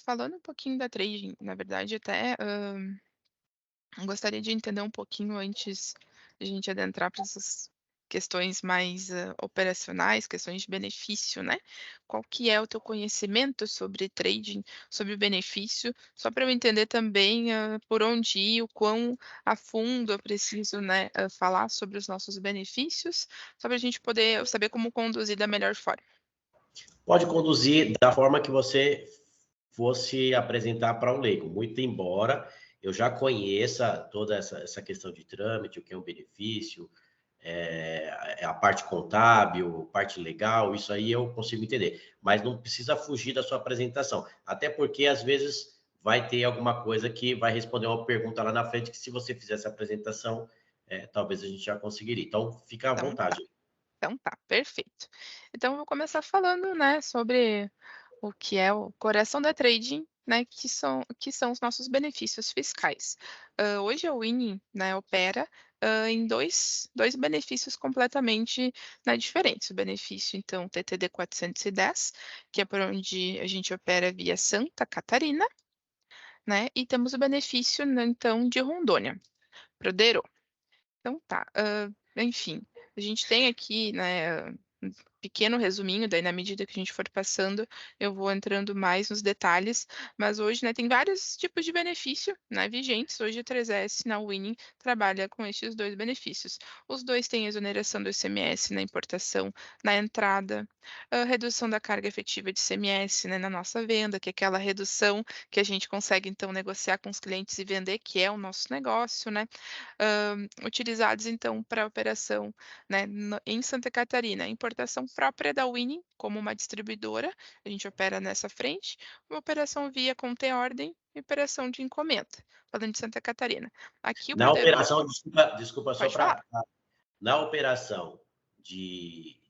falando um pouquinho da trading, na verdade até, gostaria de entender um pouquinho antes de a gente adentrar para essas questões mais, operacionais, questões de benefício, né. Qual que é o teu conhecimento sobre trading, sobre o benefício, só para eu entender também, por onde ir, o quão a fundo eu preciso, né, falar sobre os nossos benefícios, só para a gente poder saber como conduzir da melhor forma. Pode conduzir da forma que você fosse apresentar para o leigo, muito embora eu já conheça toda essa questão de trâmite, o que é um benefício, a parte contábil, parte legal, isso aí eu consigo entender, mas não precisa fugir da sua apresentação, até porque às vezes vai ter alguma coisa que vai responder uma pergunta lá na frente que se você fizer essa apresentação, talvez a gente já conseguiria. Então, fica à Então tá. vontade. Então tá, perfeito. Então eu vou começar falando, né, sobre o que é o coração da trading, né, que são os nossos benefícios fiscais. Hoje a Winning, né, opera, em dois benefícios completamente, né, diferentes. O benefício, então, TTD 410, que é por onde a gente opera via Santa Catarina, né, e temos o benefício, né, então, de Rondônia, Proderô. Então tá, enfim, a gente tem aqui, né, um pequeno resuminho, daí na medida que a gente for passando, eu vou entrando mais nos detalhes, mas hoje, né, tem vários tipos de benefício, né, vigentes. Hoje a 3S na Winning trabalha com estes 2 benefícios. Os 2 têm exoneração do ICMS na importação, na entrada, redução da carga efetiva de ICMS, né, na nossa venda, que é aquela redução que a gente consegue então negociar com os clientes e vender, que é o nosso negócio, né. Utilizados então para operação, né, em Santa Catarina, importação própria da Winning, como uma distribuidora, a gente opera nessa frente, uma operação via Conteordem e operação de encomenda, falando de Santa Catarina. Aqui o Na Proderô operação, desculpa só pode falar. para na operação de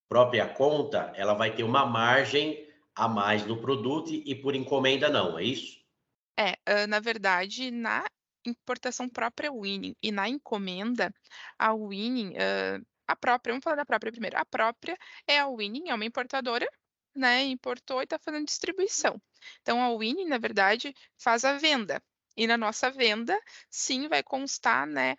própria conta, ela vai ter uma margem a mais no produto e por encomenda não, é isso? É, na verdade, na importação própria Winning e na encomenda, a Winning, a própria vamos falar da própria primeiro. A própria é a Winning, é uma importadora, né, importou e está fazendo distribuição. Então a Winning, na verdade, faz a venda. E na nossa venda, sim, vai constar, né,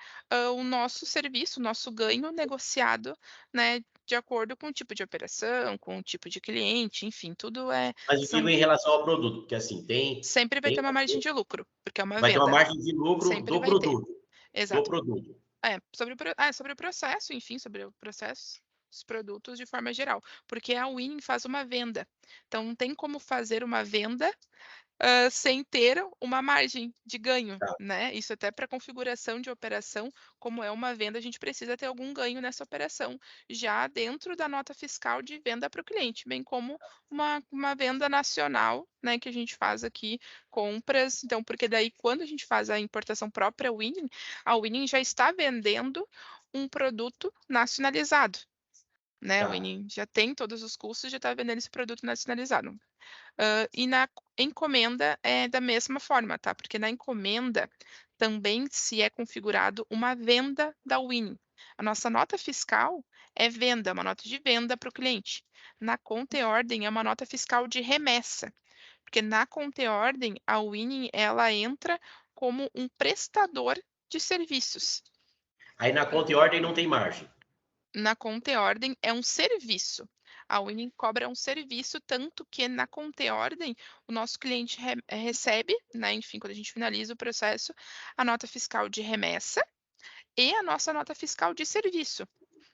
o nosso serviço, o nosso ganho negociado, né, de acordo com o tipo de operação, com o tipo de cliente, enfim, tudo Mas eu digo são em relação ao produto, porque assim, sempre vai ter tem uma margem de lucro, porque é uma vai ter uma venda. margem de lucro Sempre vai ter. do Exato. produto. Sobre o processo, enfim, sobre o processo, os produtos de forma geral, porque a Winning faz uma venda. Então não tem como fazer uma venda sem ter uma margem de ganho, Tá. né. Isso até para configuração de operação, como é uma venda, a gente precisa ter algum ganho nessa operação, já dentro da nota fiscal de venda para o cliente, bem como uma venda nacional, né, que a gente faz aqui compras. Então, porque daí quando a gente faz a importação própria Winning, a Winning já está vendendo um produto nacionalizado, né, a Tá. Winning já tem todos os custos, já está vendendo esse produto nacionalizado. E na encomenda é da mesma forma, tá, porque na encomenda também se é configurado uma venda da Winning. A nossa nota fiscal é venda, uma nota de venda para o cliente. Na conta e ordem é uma nota fiscal de remessa, porque na conta e ordem a Winning ela entra como um prestador de serviços. Aí na conta e ordem não tem margem. Na conta e ordem é um serviço. A Winning cobra um serviço, tanto que na conta e ordem o nosso cliente recebe, né, enfim, quando a gente finaliza o processo, a nota fiscal de remessa e a nossa nota fiscal de serviço.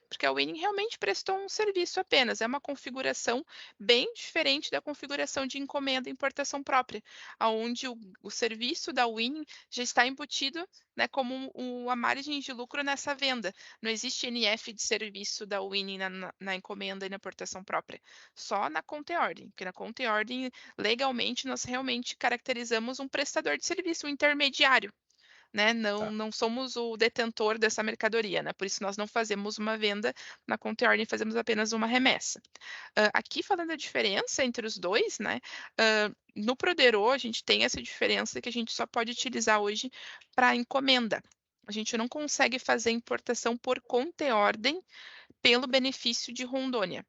Porque a Winning realmente prestou um serviço apenas, é uma configuração bem diferente da configuração de encomenda e importação própria, aonde o serviço da Winning já está embutido, né, como a margem de lucro nessa venda. Não existe NF de serviço da Winning na encomenda e na importação própria, só na conta e ordem, porque na conta e ordem, legalmente, nós realmente caracterizamos um prestador de serviço, um intermediário, né, Tá. não somos o detentor dessa mercadoria, né, por isso nós não fazemos uma venda na conta e ordem, fazemos apenas uma remessa. Aqui falando a diferença entre os 2, né, no Proderô a gente tem essa diferença que a gente só pode utilizar hoje para encomenda. A gente não consegue fazer importação por conta e ordem pelo benefício de Rondônia.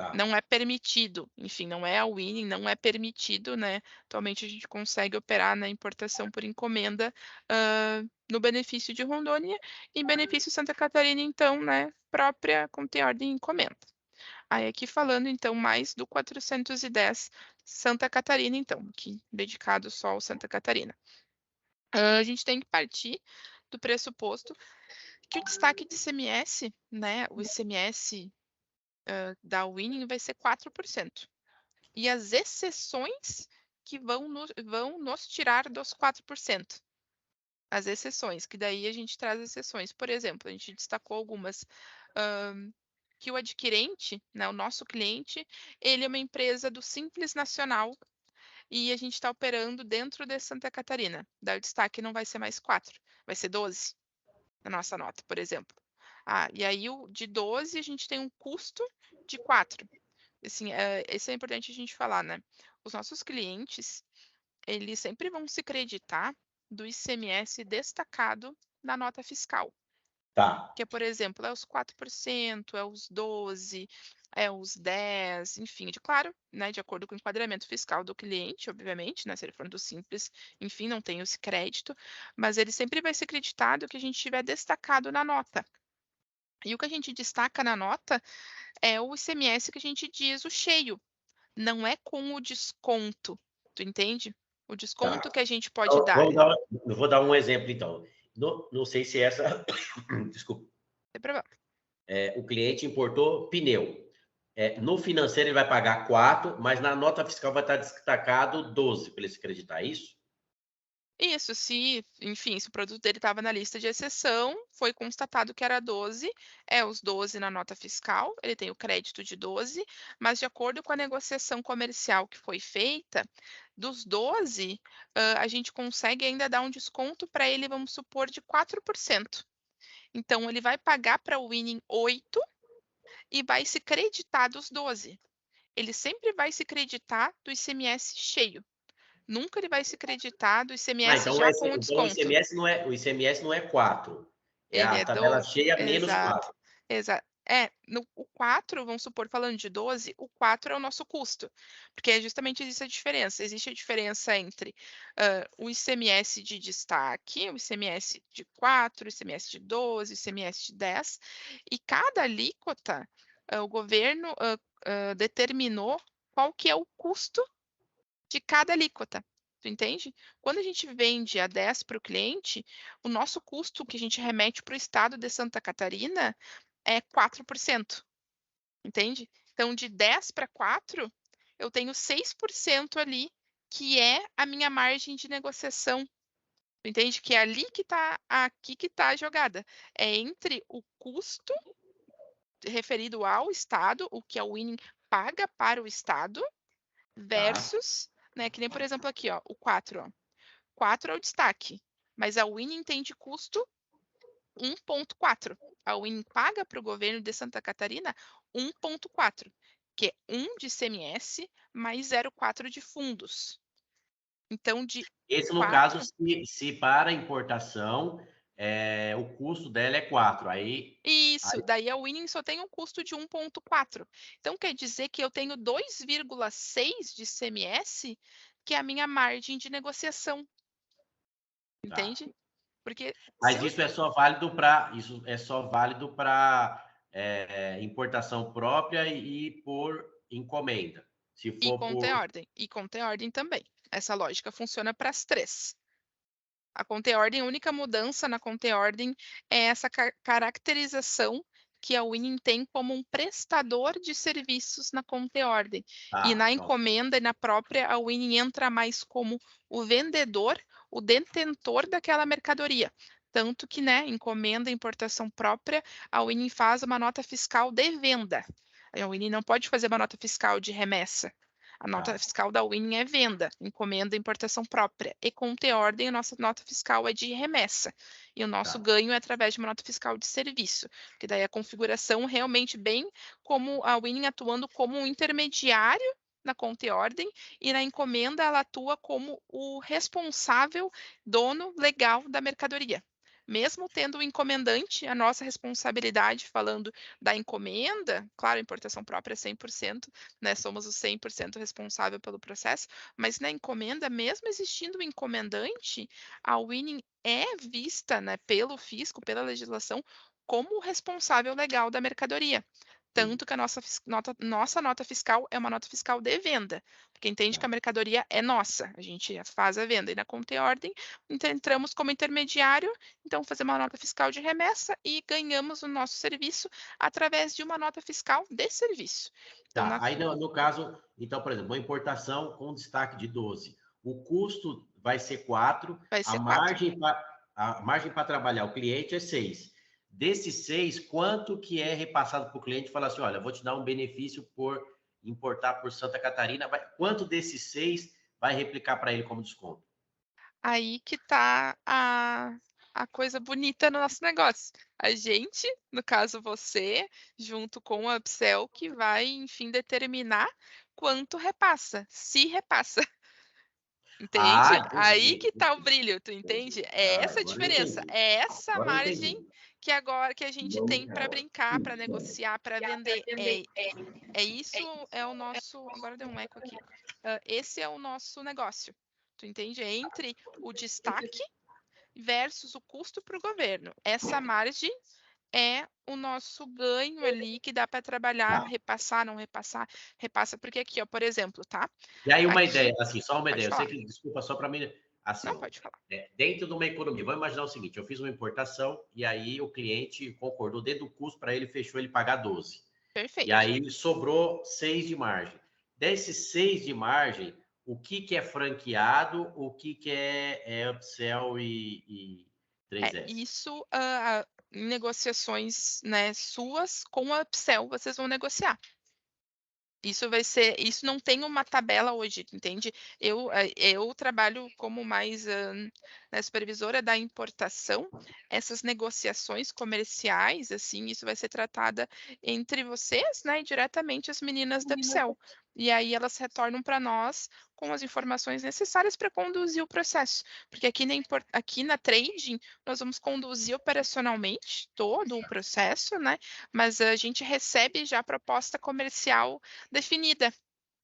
Tá. Não é permitido, enfim, não é a Winning, não é permitido, né, atualmente a gente consegue operar na importação por encomenda, no benefício de Rondônia, e benefício Santa Catarina então, né, própria com tem ordem e encomenda. Aí aqui falando então mais do 410 Santa Catarina então, aqui dedicado só ao Santa Catarina. A gente tem que partir do pressuposto que o destaque de ICMS, né, o ICMS, da Winning vai ser 4%. E as exceções que vão nos tirar dos 4%. As exceções, que daí a gente traz exceções. Por exemplo, a gente destacou algumas, que o adquirente, né, o nosso cliente, ele é uma empresa do Simples Nacional e a gente está operando dentro de Santa Catarina. Daí o destaque não vai ser mais 4, vai ser 12 na nossa nota, por exemplo. E aí o de 12 a gente tem um custo de 4. Assim, isso é importante a gente falar, né? Os nossos clientes, eles sempre vão se creditar do ICMS destacado na nota fiscal, Tá. que é, por exemplo, é os 4%, é os 12, é os 10, enfim, claro, né, de acordo com o enquadramento fiscal do cliente, obviamente, né, se ele for do Simples, enfim, não tem esse crédito, mas ele sempre vai ser creditado o que a gente tiver destacado na nota. E o que a gente destaca na nota é o ICMS que a gente diz o cheio, não é com o desconto, tu entende? O Tá. desconto que a gente pode Então, dar, eu vou dar um exemplo, então. Não sei se essa. Desculpa. sem problema. O cliente importou pneu. No financeiro ele vai pagar 4, mas na nota fiscal vai estar destacado 12 para ele se acreditar, é isso? Isso, enfim, se o produto dele estava na lista de exceção, foi constatado que era 12, é os 12 na nota fiscal, ele tem o crédito de 12, mas de acordo com a negociação comercial que foi feita, dos 12, a gente consegue ainda dar um desconto para ele, vamos supor, de 4%. Então, ele vai pagar para o Winning 8 e vai se creditar dos 12. Ele sempre vai se creditar do ICMS cheio. Nunca ele vai se creditar do ICMS já com o Então desconto. o ICMS não é 4, é Ele a é tabela 12, cheia menos exato, 4. exato. O 4, vamos supor, falando de 12, o 4 é o nosso custo, porque é justamente existe a diferença. Existe a diferença entre o ICMS de destaque, o ICMS de 4, o ICMS de 12, o ICMS de 10, e cada alíquota, o governo determinou qual que é o custo de cada alíquota. Tu entende? Quando a gente vende a 10 para o cliente, o nosso custo que a gente remete para o estado de Santa Catarina é 4%, entende? Então, de 10 para 4, eu tenho 6% ali, que é a minha margem de negociação. Tu entende? Que é ali que está, aqui que está a jogada. É entre o custo referido ao estado, o que a Winning paga para o estado, Tá, versus, né, que nem, por exemplo, aqui, ó, o 4, ó. 4 é o destaque, mas a Winning tem de custo 1,4. A Winning paga para o governo de Santa Catarina 1,4, que é 1 de ICMS mais 0,4 de fundos. Então, de esse no caso, 4, se para importação, o custo dela é 4, isso, daí a Winning só tem um custo de 1,4. Então, quer dizer que eu tenho 2,6 de ICMS, que é a minha margem de negociação, tá. entende? Porque se Mas eu isso é só válido para importação própria e por encomenda. Se E for conta é por. ordem. E conta é ordem também. Essa lógica funciona para as três. A conta é ordem, a única mudança na conta é ordem é essa caracterização que a Winning tem como um prestador de serviços na conta é ordem. E Tá, na então, encomenda e na própria, a Winning entra mais como o vendedor, o detentor daquela mercadoria. Tanto que, né, encomenda, importação própria, a Winning faz uma nota fiscal de venda. A Winning não pode fazer uma nota fiscal de remessa. A nota tá, fiscal da Winning é venda, encomenda, importação própria. E com ordem, a nossa nota fiscal é de remessa. E o nosso tá. ganho é através de uma nota fiscal de serviço. Que daí a configuração realmente bem como a Winning atuando como um intermediário na conta e ordem, e na encomenda ela atua como o responsável dono legal da mercadoria. mesmo tendo o encomendante, a nossa responsabilidade falando da encomenda, claro, a importação própria é 100%, né, somos os 100% responsável pelo processo, mas na encomenda, mesmo existindo o encomendante, a Winning é vista, né, pelo fisco, pela legislação, como o responsável legal da mercadoria. Sim, Tanto que a nossa nota fiscal é uma nota fiscal de venda, porque entende que a tá. mercadoria é nossa, a gente faz a venda e na conta e ordem, então entramos como intermediário, então fazemos uma nota fiscal de remessa e ganhamos o nosso serviço através de uma nota fiscal de serviço. Então, Tá, aí no caso, então, por exemplo, uma importação com destaque de 12, o custo vai ser 4, vai a ser 4. margem para trabalhar o cliente é 6. Desses 6, quanto que é repassado para o cliente? Fala assim, olha, vou te dar um benefício por importar por Santa Catarina. Quanto desses 6 vai replicar para ele como desconto? Aí que tá a coisa bonita no nosso negócio. A gente, no caso você, junto com a Upsell, que vai, enfim, determinar quanto repassa, se repassa, Ah, entende? Aí entendi, que tá o entendi, brilho, tu entendi. entende? É Ah, essa a agora eu diferença, entendi. é essa Agora eu margem entendi. que agora que a gente tem para brincar, para negociar, para vender. É isso, é o nosso. Agora deu um eco aqui. Esse é o nosso negócio. Tu entende? É entre o destaque versus o custo para o governo. Essa margem é o nosso ganho ali que dá para trabalhar, Tá. repassar, não repassar, repassa. Porque aqui, ó, por exemplo, tá? E aí uma Aqui, ideia, assim, só uma pode ideia. Eu sei falar. que, desculpa, só para mim, assim, Não, ó, pode falar. dentro de uma economia, vamos imaginar o seguinte: eu fiz uma importação e aí o cliente concordou dentro do custo para ele, fechou ele pagar 12. E Perfeito. aí sobrou 6 de margem. Desses 6 de margem, o que, que é franqueado, o que, que é upsell e E 3S? isso, em negociações, né, suas com a Upsell, vocês vão negociar. Isso não tem uma tabela hoje, entende? Eu trabalho como mais, né, supervisora da importação, essas negociações comerciais, assim, isso vai ser tratada entre vocês, né, e diretamente as meninas da Upsell. E aí elas retornam para nós com as informações necessárias para conduzir o processo, porque aqui na trading, nós vamos conduzir operacionalmente todo o processo, né, mas a gente recebe já a proposta comercial definida,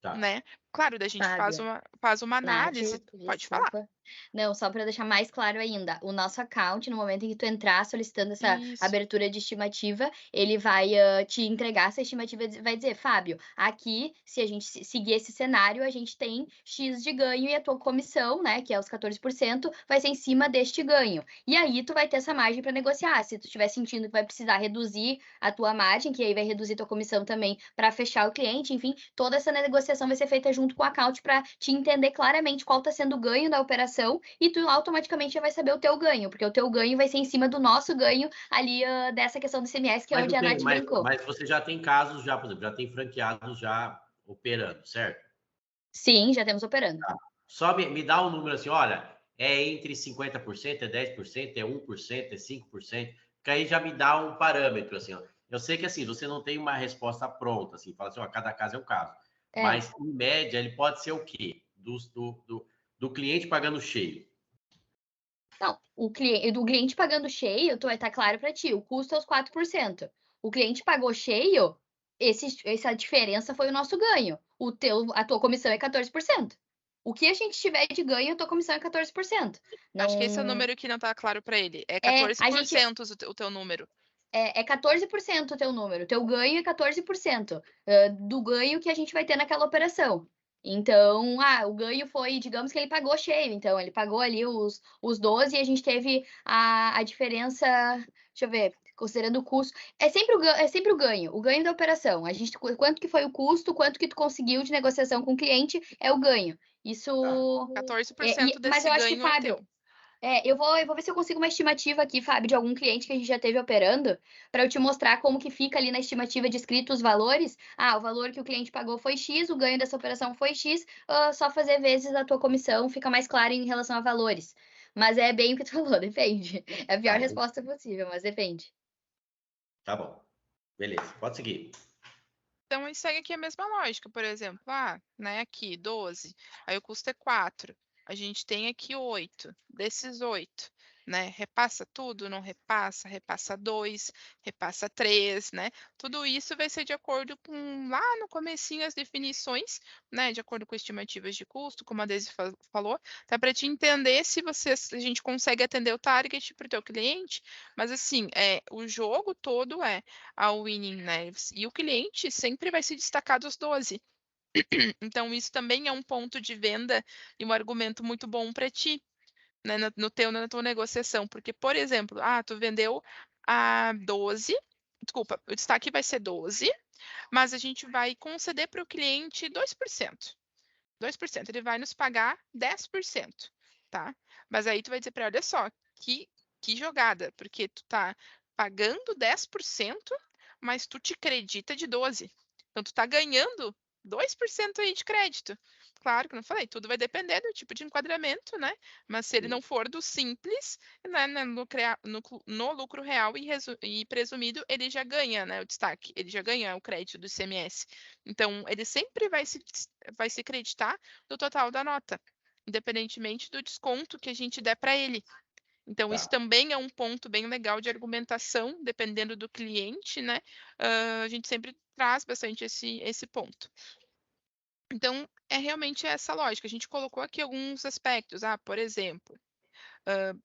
Tá. né. Claro, daí a gente faz Fábio, uma Nath, análise, pode falar. desculpa. Não, só para deixar mais claro ainda, o nosso account, no momento em que tu entrar solicitando essa Isso, abertura de estimativa, ele vai, te entregar essa estimativa e vai dizer: "Fábio, aqui, se a gente seguir esse cenário, a gente tem X de ganho e a tua comissão, né, que é os 14%, vai ser em cima deste ganho". E aí tu vai ter essa margem para negociar. Se tu estiver sentindo que vai precisar reduzir a tua margem, que aí vai reduzir tua comissão também para fechar o cliente, enfim, toda essa negociação vai ser feita junto com o account para te entender claramente qual está sendo o ganho da operação e tu automaticamente já vai saber o teu ganho, porque o teu ganho vai ser em cima do nosso ganho ali, dessa questão do ICMS, que é Mas, onde a Nath brincou. mas você já tem casos, já, por exemplo, já tem franqueados já operando, certo? Sim, já temos operando. Tá. Só me dá um número assim, olha, é entre 50%, é 10%, é 1%, é 5%, que aí já me dá um parâmetro, assim, ó. Eu sei que, assim, você não tem uma resposta pronta, assim, fala assim, ó, cada caso é um caso. É. Mas, em média, ele pode ser o quê? Do cliente pagando cheio. Não, do cliente pagando cheio, tu vai estar claro para ti, o custo é os 4%. O cliente pagou cheio, essa diferença foi o nosso ganho. A tua comissão é 14%. O que a gente tiver de ganho, a tua comissão é 14%. acho que esse é o Não número que não está claro para ele, é a gente 14% o teu número. é 14% o teu número, o teu ganho é 14%, do ganho que a gente vai ter naquela operação. Então, o ganho foi, digamos que ele pagou cheio, então ele pagou ali os 12 e a gente teve a diferença, deixa eu ver, considerando o custo, é sempre o ganho da operação. A gente, quanto que foi o custo, quanto que tu conseguiu de negociação com o cliente, é o ganho. Isso, Tá. 14% mas desse eu acho que, ganho é Fábio, teu. eu vou ver se eu consigo uma estimativa aqui, Fábio, de algum cliente que a gente já teve operando, para eu te mostrar como que fica ali na estimativa descrito os valores. O valor que o cliente pagou foi X, o ganho dessa operação foi X, só fazer vezes a tua comissão, fica mais claro em relação a valores. Mas é bem o que tu falou, depende. É a pior Tá, resposta possível, mas depende. tá bom. Beleza, pode seguir. Então, aí segue aqui a mesma lógica, por exemplo, né, aqui 12, aí o custo é 4, a gente tem aqui 8, desses 8, né? Repassa tudo, não repassa, repassa 2, repassa 3, né? Tudo isso vai ser de acordo com lá no comecinho as definições, né? De acordo com estimativas de custo, como a Daisy falou, tá para te entender se a gente consegue atender o target para o teu cliente, mas assim, o jogo todo é a winning, né? E o cliente sempre vai se destacar dos 12. Então, isso também é um ponto de venda e um argumento muito bom para ti, né, na tua negociação. Porque, por exemplo, tu vendeu a 12, desculpa, o destaque vai ser 12, mas a gente vai conceder para o cliente 2%. 2%, ele vai nos pagar 10%, tá? Mas aí tu vai dizer para ele, olha só, que jogada, porque tu tá pagando 10%, mas tu te acredita de 12%. Então tu tá ganhando 2% aí de crédito. Claro que eu não falei, tudo vai depender do tipo de enquadramento, né? Mas se ele não for do simples, né, no lucro real e presumido, ele já ganha, né, o destaque, ele já ganha o crédito do ICMS. Então, ele sempre vai se creditar do total da nota, independentemente do desconto que a gente der para ele. Então, isso Tá. também é um ponto bem legal de argumentação, dependendo do cliente, né? A gente sempre traz bastante esse ponto. Então, é realmente essa lógica. A gente colocou aqui alguns aspectos. Por exemplo,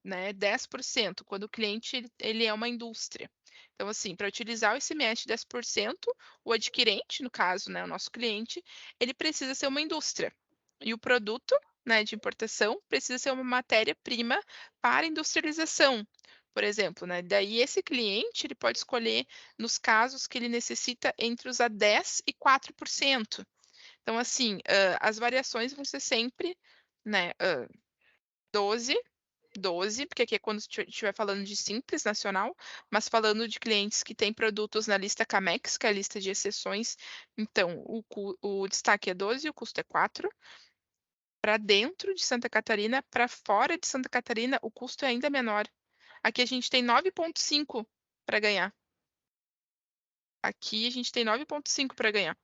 né, 10%, quando o cliente ele é uma indústria. Então, assim, para utilizar o ICMS de 10%, o adquirente, no caso, né, o nosso cliente, ele precisa ser uma indústria. E o produto, né, de importação precisa ser uma matéria-prima para industrialização. Por exemplo, né, daí esse cliente ele pode escolher nos casos que ele necessita entre os A10 e 4%. Então, assim, as variações vão ser sempre, né, 12, porque aqui é quando estiver falando de simples nacional, mas falando de clientes que têm produtos na lista CAMEX, que é a lista de exceções, então o destaque é 12 e o custo é 4. Para dentro de Santa Catarina, para fora de Santa Catarina, o custo é ainda menor. Aqui a gente tem 9,5 para ganhar. Aqui a gente tem 9,5 para ganhar.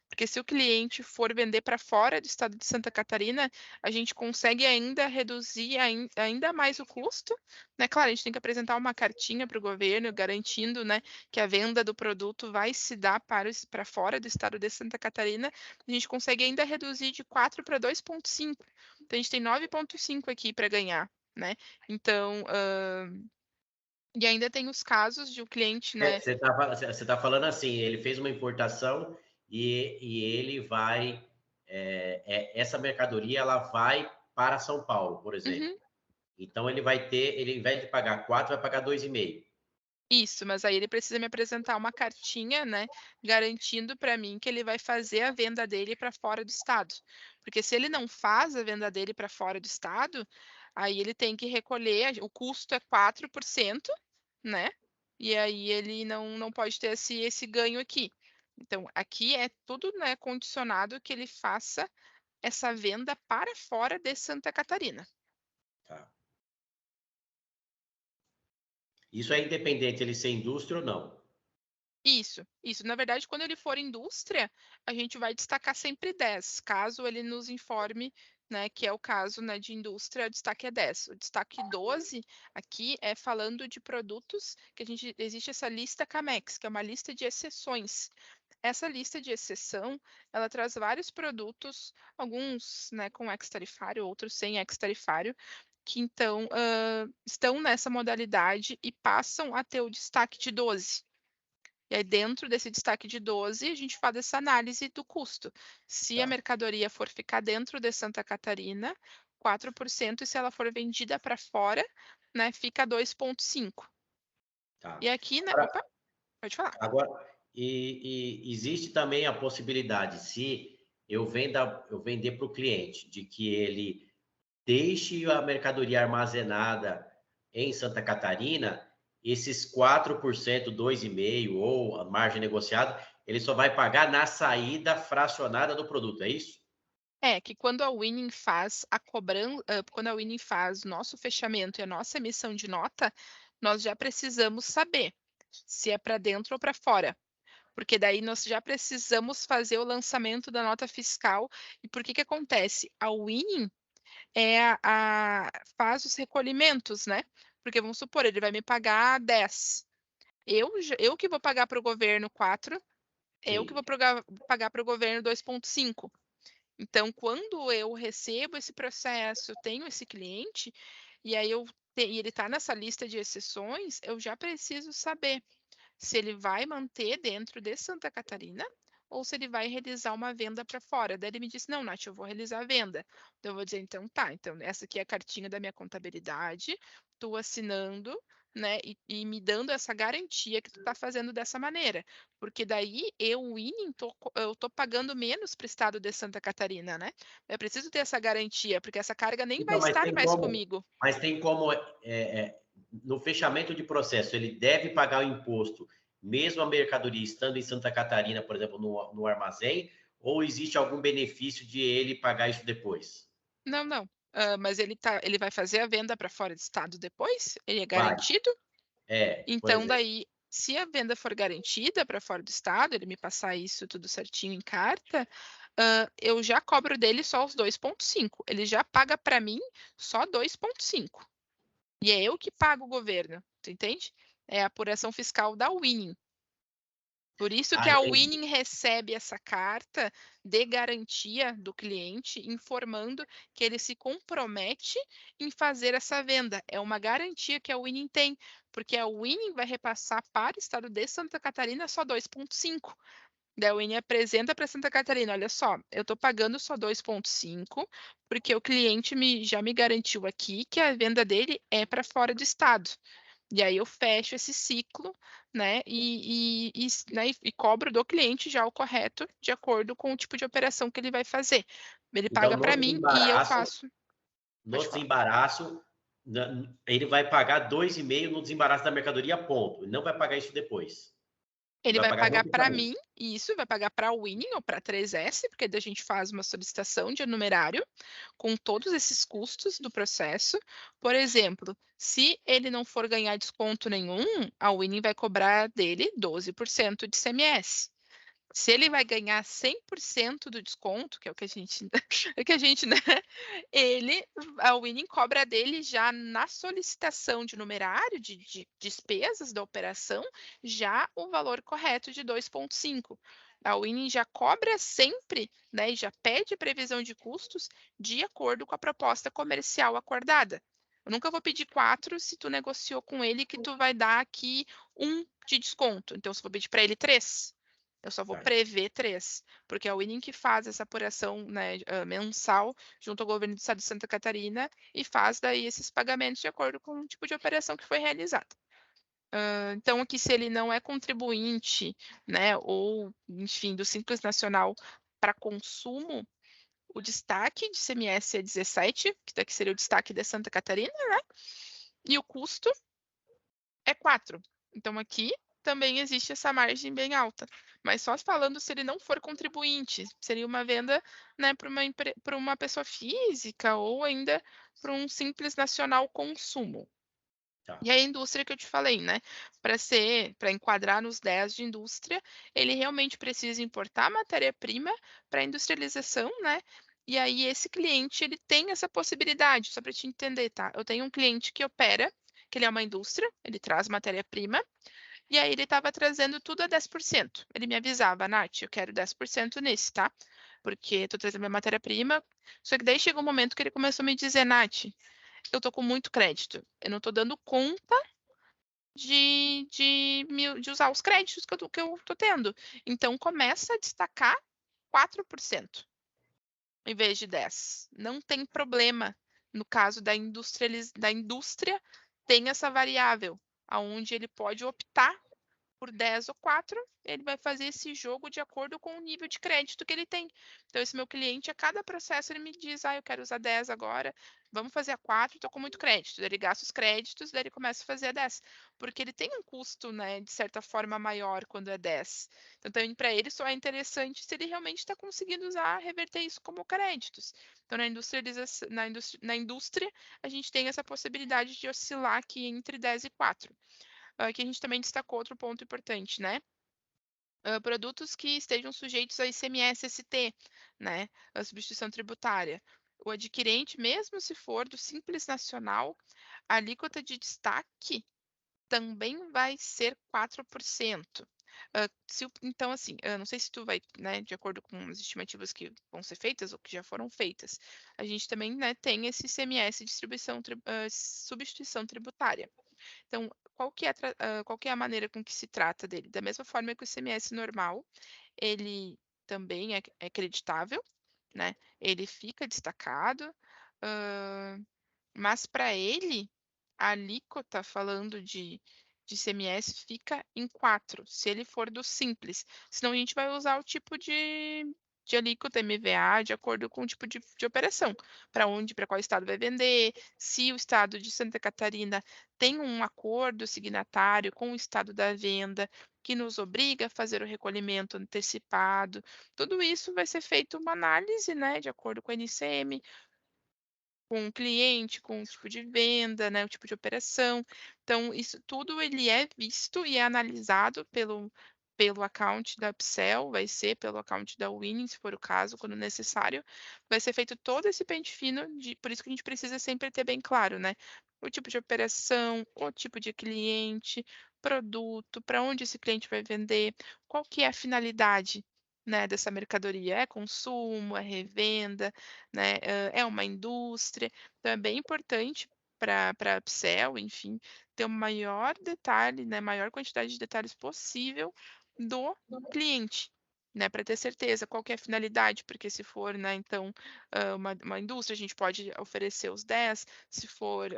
Porque se o cliente for vender para fora do estado de Santa Catarina, a gente consegue ainda reduzir ainda mais o custo, né? Claro, a gente tem que apresentar uma cartinha para o governo garantindo, né, que a venda do produto vai se dar para fora do estado de Santa Catarina. A gente consegue ainda reduzir de 4 para 2,5. Então, a gente tem 9,5 aqui para ganhar, né? Então, e ainda tem os casos de o cliente, né? Você tá falando assim, ele fez uma importação e ele vai, essa mercadoria ela vai para São Paulo, por exemplo. Uhum. Então ele vai ter, ele ao invés de pagar 4, vai pagar 2,5. Isso, mas aí ele precisa me apresentar uma cartinha, né, garantindo para mim que ele vai fazer a venda dele para fora do estado. Porque se ele não faz a venda dele para fora do estado, aí ele tem que recolher, o custo é 4%, né? E aí ele não pode ter esse ganho aqui. Então, aqui é tudo, né, condicionado que ele faça essa venda para fora de Santa Catarina. Tá. Isso é independente ele ser indústria ou não. Isso. Na verdade, quando ele for indústria, a gente vai destacar sempre 10, caso ele nos informe, né, que é o caso, né, de indústria, o destaque é 10. O destaque 12 aqui é falando de produtos que existe essa lista CAMEX, que é uma lista de exceções. Essa lista de exceção, ela traz vários produtos, alguns, né, com ex-tarifário, outros sem ex-tarifário, que então estão nessa modalidade e passam a ter o destaque de 12. E aí, dentro desse destaque de 12, a gente faz essa análise do custo. Se a Tá. mercadoria for ficar dentro de Santa Catarina, 4%, e se ela for vendida para fora, né, fica 2,5%. Tá. E aqui, né? Agora, Opa, pode falar. agora e existe também a possibilidade, se eu vender para o cliente, de que ele deixe a mercadoria armazenada em Santa Catarina, esses 4%, 2,5% ou a margem negociada, ele só vai pagar na saída fracionada do produto, é isso? É que quando a Winning faz a cobrança, quando a Winning faz nosso fechamento e a nossa emissão de nota, nós já precisamos saber se é para dentro ou para fora. Porque daí nós já precisamos fazer o lançamento da nota fiscal. E por que acontece? A Winning faz os recolhimentos, né? Porque vamos supor, ele vai me pagar 10. Eu que vou pagar para o governo 4, eu que Sim. vou pagar para o governo 2,5. Então, quando eu recebo esse processo, tenho esse cliente, e aí e ele está nessa lista de exceções, eu já preciso saber se ele vai manter dentro de Santa Catarina ou se ele vai realizar uma venda para fora. Daí ele me disse: não, Nath, eu vou realizar a venda. Então eu vou dizer: então tá, então essa aqui é a cartinha da minha contabilidade, tu assinando, né, e me dando essa garantia que tu tá fazendo dessa maneira. Porque daí eu, Winning, eu tô pagando menos para o estado de Santa Catarina, né? Eu preciso ter essa garantia, porque essa carga nem vai Então, estar mais comigo. mas tem como no fechamento de processo, ele deve pagar o imposto, mesmo a mercadoria estando em Santa Catarina, por exemplo, no armazém, ou existe algum benefício de ele pagar isso depois? Não, não. Mas ele vai fazer a venda para fora do estado depois? Ele é Vai. garantido? Por Então, exemplo. daí, se a venda for garantida para fora do estado, ele me passar isso tudo certinho em carta, eu já cobro dele só os 2,5. Ele já paga para mim só 2,5. E é eu que pago o governo, tu entende? É a apuração fiscal da Winning. Por isso que Ah, a entendi. Winning recebe essa carta de garantia do cliente, informando que ele se compromete em fazer essa venda. É uma garantia que a Winning tem, porque a Winning vai repassar para o estado de Santa Catarina só 2,5. Daí a Winning apresenta para Santa Catarina: olha só, eu estou pagando só 2,5, porque o cliente já me garantiu aqui que a venda dele é para fora do estado. E aí eu fecho esse ciclo, né, né, e cobro do cliente já o correto, de acordo com o tipo de operação que ele vai fazer. Ele Então, paga para mim e eu faço. no Pode falar. desembaraço, ele vai pagar 2,5 no desembaraço da mercadoria, ponto. Ele não vai pagar isso depois. Ele Ele vai vai pagar pagar no para fechamento. mim, e isso vai pagar para a Winning ou para a 3S, porque daí a gente faz uma solicitação de enumerário com todos esses custos do processo. Por exemplo, se ele não for ganhar desconto nenhum, a Winning vai cobrar dele 12% de ICMS. Se ele vai ganhar 100% do desconto, que é o que a gente, né? A Winning cobra dele já na solicitação de numerário de despesas da operação, já o valor correto de 2,5. A Winning já cobra sempre, né? E já pede previsão de custos de acordo com a proposta comercial acordada. Eu nunca vou pedir 4 se tu negociou com ele que tu vai dar aqui 1 de desconto. Então, se eu vou pedir para ele 3. Eu só vou Tá. prever 3, porque é o Winning que faz essa apuração, né, mensal junto ao governo do estado de Santa Catarina e faz daí esses pagamentos de acordo com o tipo de operação que foi realizada. Então, aqui, se ele não é contribuinte, né, ou, enfim, do Simples Nacional para consumo, o destaque de ICMS é 17, que daqui seria o destaque de Santa Catarina, né? E o custo é 4. Então, aqui também existe essa margem bem alta. Mas só falando se ele não for contribuinte, seria uma venda, né, para uma pessoa física ou ainda para um simples nacional consumo. Tá. E a indústria que eu te falei, né? Para enquadrar nos 10 de indústria, ele realmente precisa importar matéria-prima para industrialização, né? E aí esse cliente ele tem essa possibilidade, só para te entender, tá? Eu tenho um cliente que opera, que ele é uma indústria, ele traz matéria-prima, e aí ele estava trazendo tudo a 10%. Ele me avisava: Nath, eu quero 10% nesse, tá? Porque estou trazendo minha matéria-prima. Só que daí chegou um momento que ele começou a me dizer: Nath, eu tô com muito crédito, eu não tô dando conta de usar os créditos que eu tô tendo. Então começa a destacar 4% em vez de 10%. Não tem problema. No caso da indústria, tem essa variável, aonde ele pode optar por 10 ou 4, ele vai fazer esse jogo de acordo com o nível de crédito que ele tem. Então, esse meu cliente, a cada processo, ele me diz: eu quero usar 10 agora, vamos fazer a 4, estou com muito crédito. Daí ele gasta os créditos, daí ele começa a fazer a 10. Porque ele tem um custo, né, de certa forma, maior quando é 10. Então, para ele, só é interessante se ele realmente está conseguindo reverter isso como créditos. Então, na indústria, a gente tem essa possibilidade de oscilar aqui entre 10 e 4. Que a gente também destacou outro ponto importante, né? Produtos que estejam sujeitos a ICMS-ST, né? A substituição tributária. o adquirente, mesmo se for do Simples Nacional, a alíquota de destaque também vai ser 4%. Então, assim, não sei se tu vai, né, de acordo com as estimativas que vão ser feitas ou que já foram feitas, a gente também, né, tem esse ICMS, substituição tributária. Então, qual que é a maneira com que se trata dele? Da mesma forma que o ICMS normal, ele também é creditável, né? Ele fica destacado, mas para ele, a alíquota, falando de ICMS, fica em 4, se ele for do Simples. Senão a gente vai usar o tipo de alíquota MVA de acordo com o tipo de operação. Para qual estado vai vender, se o estado de Santa Catarina tem um acordo signatário com o estado da venda, que nos obriga a fazer o recolhimento antecipado. Tudo isso vai ser feito uma análise, né, de acordo com a NCM, com o cliente, com o tipo de venda, né, o tipo de operação. Então, isso tudo ele é visto e é analisado pelo account da Upsell, vai ser pelo account da Winning, se for o caso, quando necessário. Vai ser feito todo esse pente fino, por isso que a gente precisa sempre ter bem claro, né? O tipo de operação, o tipo de cliente, produto, para onde esse cliente vai vender, qual que é a finalidade, né, dessa mercadoria? É consumo, é revenda, né? É uma indústria. Então é bem importante para a Upsell, enfim, ter o maior detalhe, né, maior quantidade de detalhes possível do cliente, né, para ter certeza qual que é a finalidade, porque se for, né, então, uma indústria, a gente pode oferecer os 10, se for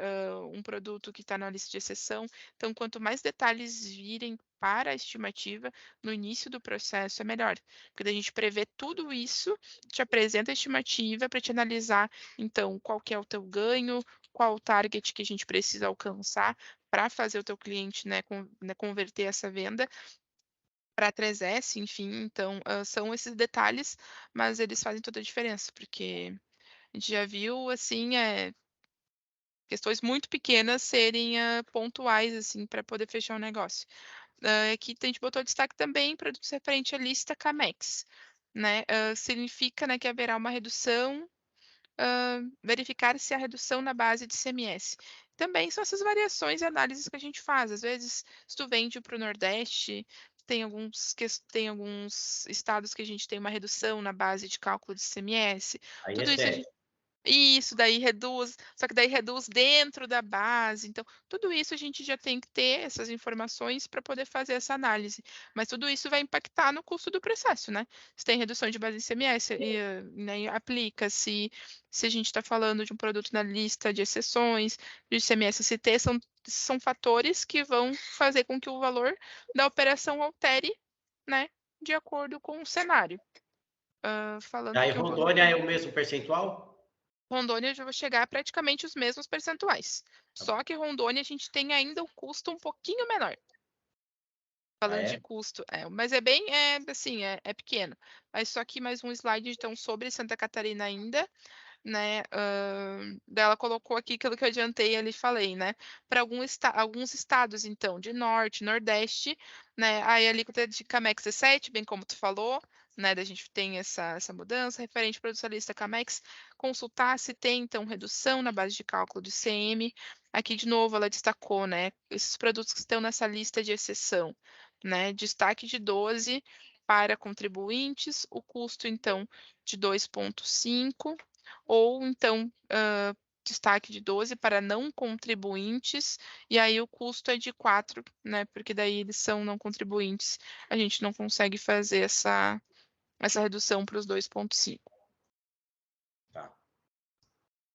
um produto que está na lista de exceção. Então, quanto mais detalhes virem para a estimativa no início do processo, é melhor, porque daí a gente prevê tudo isso, te apresenta a estimativa para te analisar, então, qual que é o teu ganho, qual o target que a gente precisa alcançar para fazer o teu cliente, né, converter essa venda para 3S, enfim. Então, são esses detalhes, mas eles fazem toda a diferença, porque a gente já viu, assim, questões muito pequenas serem pontuais, assim, para poder fechar o negócio. Aqui a gente botou destaque também produtos referente à lista Camex, né? Significa, né, que haverá uma redução, verificar se há redução na base de ICMS. Também são essas variações e análises que a gente faz. Às vezes, se tu vende para o Nordeste, tem alguns estados que a gente tem uma redução na base de cálculo de ICMS. Aí é Tudo isso a gente sério. isso, daí reduz, só que daí reduz dentro da base. Então, tudo isso a gente já tem que ter essas informações para poder fazer essa análise. Mas tudo isso vai impactar no custo do processo, né? Se tem redução de base de ICMS, né, aplica. Se a gente está falando de um produto na lista de exceções, de ICMS, ST, são fatores que vão fazer com que o valor da operação altere, né, de acordo com o cenário. Falando Aí aqui um pouco. Rondônia é o mesmo percentual? Rondônia já vai chegar a praticamente os mesmos percentuais. Tá bom. Só que Rondônia a gente tem ainda um custo um pouquinho menor. Ah, Falando de é? custo, mas é bem, assim, é pequeno. Mas só que mais um slide, então, sobre Santa Catarina ainda, né? Ela colocou aqui aquilo que eu adiantei ali falei, né? Para alguns estados, então, de norte, nordeste, né? Aí a alíquota de Camex é 7, bem como tu falou, né? Da gente tem essa mudança referente para a lista Camex, consultar se tem, então, redução na base de cálculo de CM. Aqui, de novo, ela destacou, né? Esses produtos que estão nessa lista de exceção, né? Destaque de 12 para contribuintes, o custo, então, de 2,5, ou então destaque de 12 para não contribuintes, e aí o custo é de 4, né? Porque daí eles são não contribuintes, a gente não consegue fazer essa redução para os 2,5. Tá.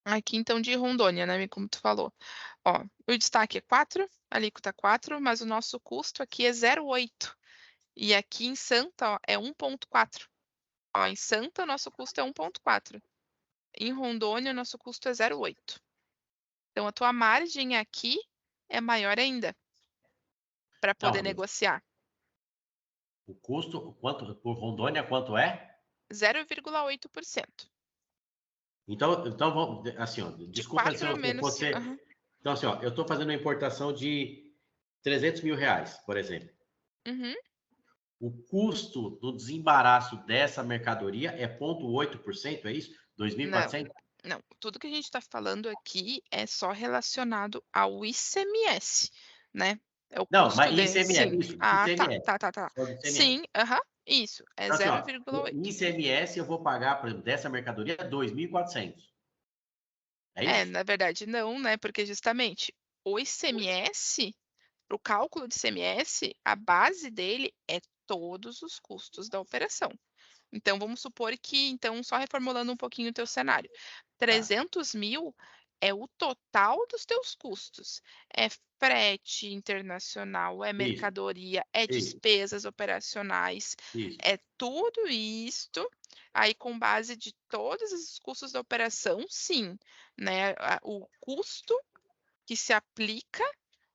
Aqui, então, de Rondônia, né? Como tu falou. Ó, o destaque é 4, a alíquota 4, mas o nosso custo aqui é 0,8. E aqui em Santa, ó, é 1,4. Ó, em Santa, o nosso custo é 1,4. Em Rondônia, o nosso custo é 0,8. Então, a tua margem aqui é maior ainda para poder Não, mas negociar. o custo, quanto por Rondônia, quanto é? 0,8%. Então vamos, assim, ó, De desculpa se 4 eu menos. fosse. Aham. Então, assim, ó, eu estou fazendo uma importação de 300 mil reais, por exemplo. Uhum. O custo do desembaraço dessa mercadoria é 0,8%, é isso? Não, 2.400? Não, tudo que a gente está falando aqui é só relacionado ao ICMS, né. É o Não, custo mas de ICMS, sim. isso, Ah, tá, ICMS, tá, tá, tá. só do ICMS. Sim, aham, isso, é Então, assim, zero ó, vírgula o oito. ICMS eu vou pagar, por exemplo, dessa mercadoria, 2.400. É É, isso? na verdade não, né, porque justamente o ICMS, para o cálculo de ICMS, a base dele é todos os custos da operação. Então vamos supor que então só reformulando um pouquinho o teu cenário, Tá. 300.000 é o total dos teus custos, é frete internacional, é Isso, mercadoria, é isso, despesas operacionais, isso. é tudo isto, aí com base de todos esses custos da operação, sim, né, o custo que se aplica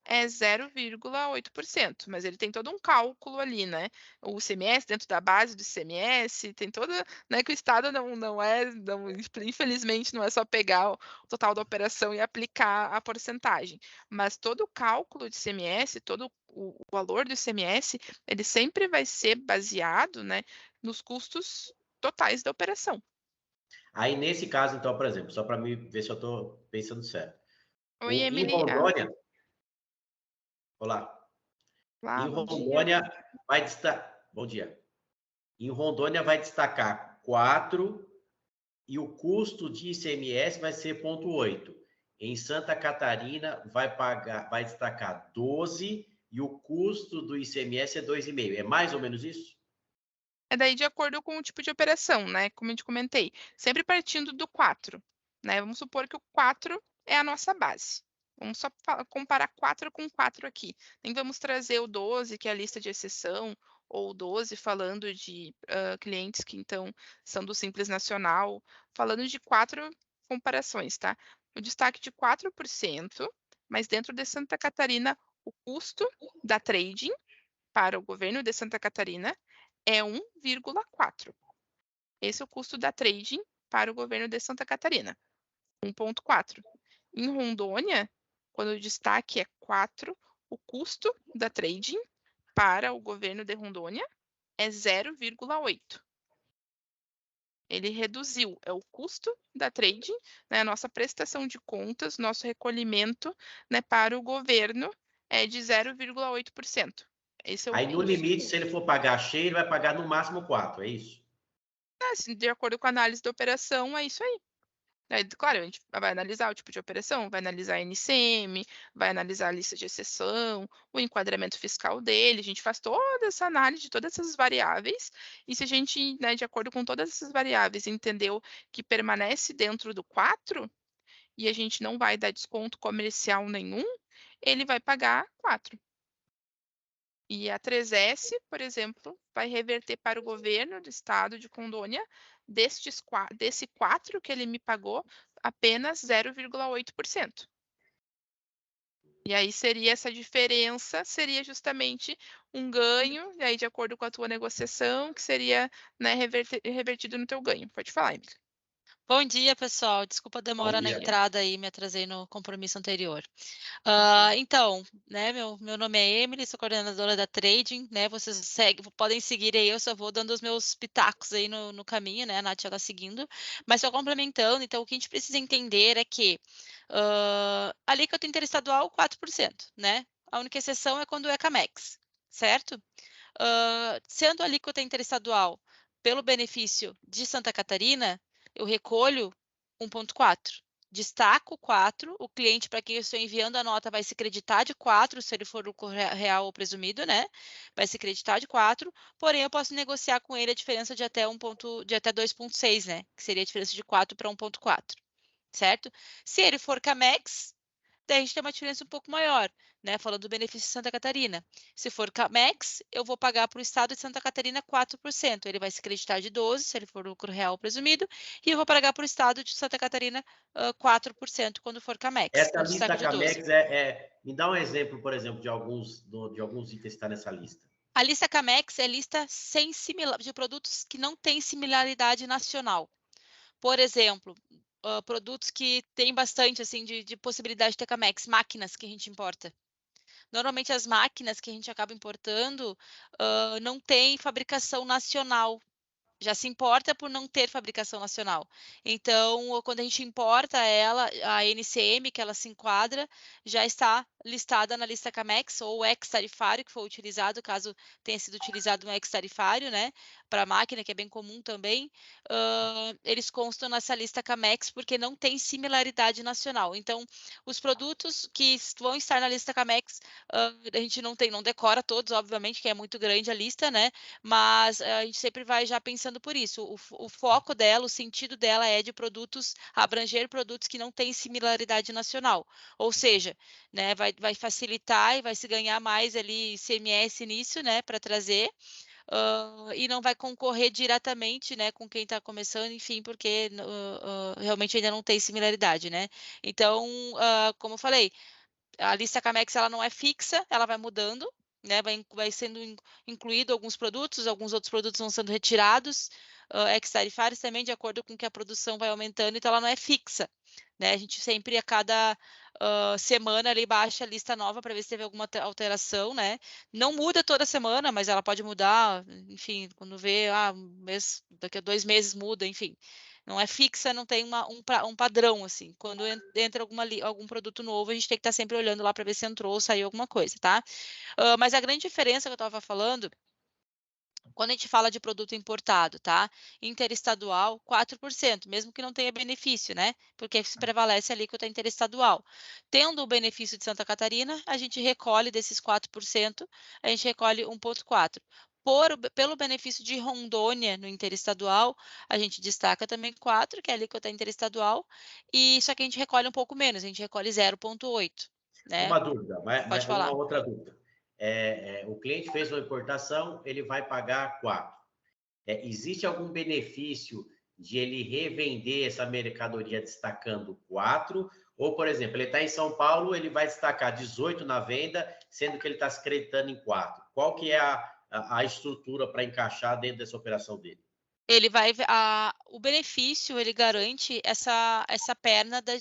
é 0,8%, mas ele tem todo um cálculo ali, né. O ICMS dentro da base do ICMS, tem toda, né, que o Estado não infelizmente não é só pegar o total da operação e aplicar a porcentagem, mas todo o cálculo de ICMS, todo o valor do ICMS, ele sempre vai ser baseado, né, nos custos totais da operação. Aí, nesse caso, então, por exemplo, só para me ver se eu estou pensando certo. Oi, Em Emily. Rondônia, olá, Olá, em bom dia. Rondônia vai destacar, bom dia. Em Rondônia vai destacar 4 e o custo de ICMS vai ser 0,8. Em Santa Catarina vai destacar 12 e o custo do ICMS é 2,5. É mais ou menos isso? É daí de acordo com o tipo de operação, né, como eu te comentei, sempre partindo do 4, né, vamos supor que o 4 é a nossa base. Vamos só comparar 4 com 4 aqui, nem vamos trazer o 12, que é a lista de exceção, ou o 12 falando de, clientes que então são do Simples Nacional, falando de 4 comparações, tá. O destaque de 4%, mas dentro de Santa Catarina, o custo da trading para o governo de Santa Catarina é 1,4. Esse é o custo da trading para o governo de Santa Catarina, 1,4. Em Rondônia, quando o destaque é 4, o custo da trading para o governo de Rondônia é 0,8. Ele reduziu, é o custo da trading, né, a nossa prestação de contas, nosso recolhimento, né, para o governo é de 0,8%. Esse é o Aí, no custo. limite, se ele for pagar cheio, ele vai pagar no máximo 4, é isso? Assim, de acordo com a análise da operação, é isso aí. Aí, claro, a gente vai analisar o tipo de operação, vai analisar a NCM, vai analisar a lista de exceção, o enquadramento fiscal dele, a gente faz toda essa análise de todas essas variáveis, e se a gente, né, de acordo com todas essas variáveis, entendeu que permanece dentro do 4 e a gente não vai dar desconto comercial nenhum, ele vai pagar 4. E a 3S, por exemplo, vai reverter para o governo do estado de Rondônia, desse 4 que ele me pagou, apenas 0,8%. E aí seria essa diferença, seria justamente um ganho, e aí de acordo com a tua negociação, que seria, né, revertido no teu ganho. Pode falar, Emília. Bom dia, pessoal. Desculpa a Bom demora na dia. entrada aí, me atrasei no compromisso anterior. Imagina. Então, né, meu nome é Emily, sou coordenadora da Trading, né? Vocês podem seguir aí, eu só vou dando os meus pitacos aí no caminho, né? A Nath ela seguindo. Mas só complementando, então, o que a gente precisa entender é que a alíquota interestadual, 4%, né? A única exceção é quando é Camex, certo? Sendo a alíquota interestadual pelo benefício de Santa Catarina, eu recolho 1,4. Destaco 4, o cliente para quem eu estou enviando a nota vai se creditar de 4, se ele for lucro real ou presumido, né? Vai se creditar de 4, porém eu posso negociar com ele a diferença de até 2,6, né? Que seria a diferença de 4 para 1,4, certo? Se ele for Camex, daí a gente tem uma diferença um pouco maior, né? Falando do benefício de Santa Catarina. Se for Camex, eu vou pagar para o estado de Santa Catarina 4%. Ele vai se creditar de 12, se ele for lucro real presumido, e eu vou pagar para o estado de Santa Catarina 4% quando for Camex, Essa com lista destaque de 12. Camex me dá um exemplo, por exemplo, de alguns itens que está nessa lista. A lista Camex é lista de produtos que não têm similaridade nacional. Por exemplo, produtos que têm bastante assim de possibilidade de ter Camex, máquinas que a gente importa. Normalmente as máquinas que a gente acaba importando não têm fabricação nacional já se importa por não ter fabricação nacional. Então, quando a gente importa ela, a NCM que ela se enquadra, já está listada na lista CAMEX ou o ex-tarifário que foi utilizado, caso tenha sido utilizado um ex-tarifário, né, para máquina, que é bem comum também, eles constam nessa lista CAMEX porque não tem similaridade nacional. Então, os produtos que vão estar na lista CAMEX, a gente não decora todos, obviamente, que é muito grande a lista, né? Mas a gente sempre vai já pensando por isso. O foco dela, o sentido dela é de produtos, abranger produtos que não têm similaridade nacional. Ou seja, né, vai facilitar e vai se ganhar mais ali ICMS nisso, né, para trazer. E não vai concorrer diretamente, né, com quem está começando, enfim, porque realmente ainda não tem similaridade, né? Então, como eu falei, a lista CAMEX ela não é fixa, ela vai mudando, né? Vai sendo incluído alguns produtos, alguns outros produtos vão sendo retirados, ex-tarifários também, de acordo com que a produção vai aumentando, então ela não é fixa, né? A gente sempre, a cada semana, ali baixa a lista nova para ver se teve alguma alteração, né? Não muda toda semana, mas ela pode mudar, enfim, quando vê, daqui a 2 meses muda, enfim. Não é fixa, não tem um padrão, assim. Quando entra algum produto novo, a gente tem que estar sempre olhando lá para ver se entrou ou saiu alguma coisa, tá? Mas a grande diferença que eu estava falando, quando a gente fala de produto importado, tá? Interestadual, 4%, mesmo que não tenha benefício, né? Porque se prevalece a alíquota interestadual. Tendo o benefício de Santa Catarina, a gente recolhe desses 4%, a gente recolhe 1,4%. Pelo benefício de Rondônia no interestadual, a gente destaca também 4%, que é a alíquota interestadual, e só que a gente recolhe um pouco menos, a gente recolhe 0,8%, né? Uma dúvida, Pode uma falar. outra dúvida. O cliente fez uma importação, ele vai pagar 4. Existe algum benefício de ele revender essa mercadoria destacando 4? Ou, por exemplo, ele está em São Paulo, ele vai destacar 18 na venda, sendo que ele está se creditando em 4. Qual que é a estrutura para encaixar dentro dessa operação dele? O benefício, ele garante essa perna da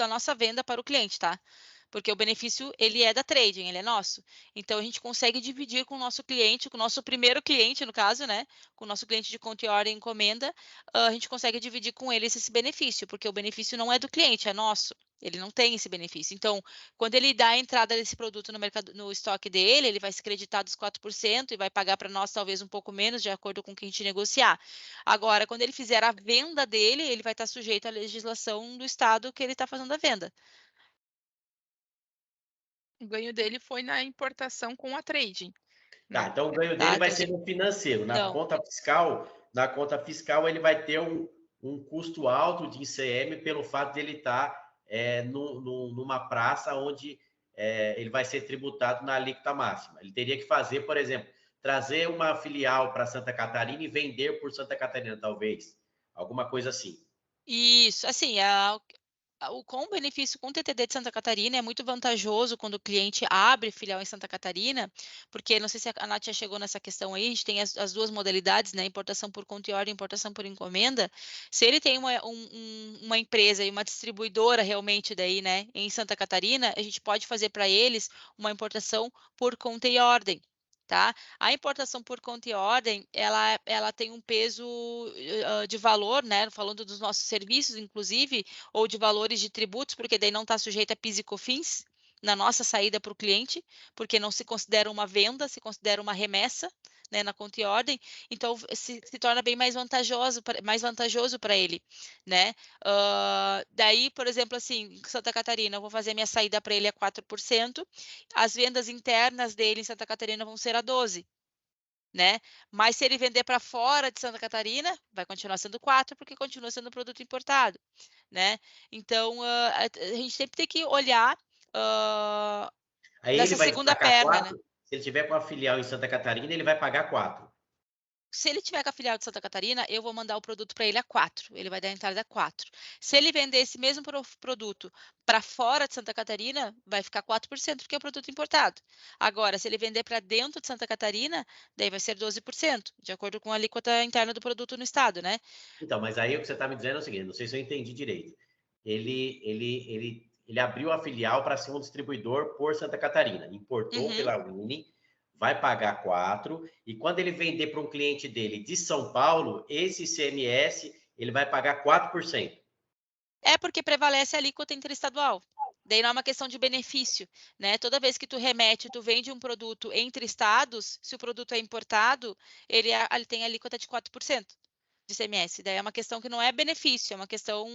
nossa venda para o cliente, tá? Porque o benefício, ele é da trading, ele é nosso. Então, a gente consegue dividir com o nosso cliente, com o nosso primeiro cliente, no caso, né? Com o nosso cliente de conta e ordem e encomenda, a gente consegue dividir com ele esse benefício, porque o benefício não é do cliente, é nosso. Ele não tem esse benefício. Então, quando ele dá a entrada desse produto no estoque dele, ele vai se creditar dos 4% e vai pagar para nós talvez um pouco menos, de acordo com o que a gente negociar. Agora, quando ele fizer a venda dele, ele vai estar sujeito à legislação do estado que ele está fazendo a venda. O ganho dele foi na importação com a trading, Tá, né? então o ganho dele vai ser no financeiro. Na conta fiscal ele vai ter um custo alto de ICM pelo fato de ele estar numa praça onde ele vai ser tributado na alíquota máxima. Ele teria que fazer, por exemplo, trazer uma filial para Santa Catarina e vender por Santa Catarina, talvez. Alguma coisa assim. Isso, assim, com o benefício com o TTD de Santa Catarina é muito vantajoso quando o cliente abre filial em Santa Catarina, porque não sei se a Nath já chegou nessa questão aí, a gente tem as duas modalidades, né? Importação por conta e ordem, importação por encomenda. Se ele tem uma empresa e uma distribuidora realmente daí, né, em Santa Catarina, a gente pode fazer para eles uma importação por conta e ordem. Tá? A importação por conta e ordem, ela tem um peso de valor, né? Falando dos nossos serviços, inclusive, ou de valores de tributos, porque daí não está sujeito a PIS e COFINS na nossa saída para o cliente, porque não se considera uma venda, se considera uma remessa, né, na conta e ordem, então se torna bem mais vantajoso para ele, né? Daí, por exemplo, assim, em Santa Catarina, eu vou fazer minha saída para ele a 4%, as vendas internas dele em Santa Catarina vão ser a 12%. Né? Mas se ele vender para fora de Santa Catarina, vai continuar sendo 4%, porque continua sendo produto importado, né? Então, a gente sempre tem que olhar Aí ele nessa vai segunda destacar perna, né? 4. Se ele tiver com a filial em Santa Catarina, ele vai pagar 4. Se ele tiver com a filial de Santa Catarina, eu vou mandar o produto para ele a 4. Ele vai dar a entrada a 4. Se ele vender esse mesmo produto para fora de Santa Catarina, vai ficar 4%, porque é um produto importado. Agora, se ele vender para dentro de Santa Catarina, daí vai ser 12%, de acordo com a alíquota interna do produto no estado, né? Então, mas aí o que você está me dizendo é o seguinte, não sei se eu entendi direito. Ele abriu a filial para ser um distribuidor por Santa Catarina, importou pela Winning, vai pagar 4%, e quando ele vender para um cliente dele de São Paulo, esse ICMS, ele vai pagar 4%. É porque prevalece a alíquota interestadual. Daí não é uma questão de benefício, né? Toda vez que tu remete, tu vende um produto entre estados, se o produto é importado, ele tem alíquota de 4% de ICMS. Daí é uma questão que não é benefício, é uma questão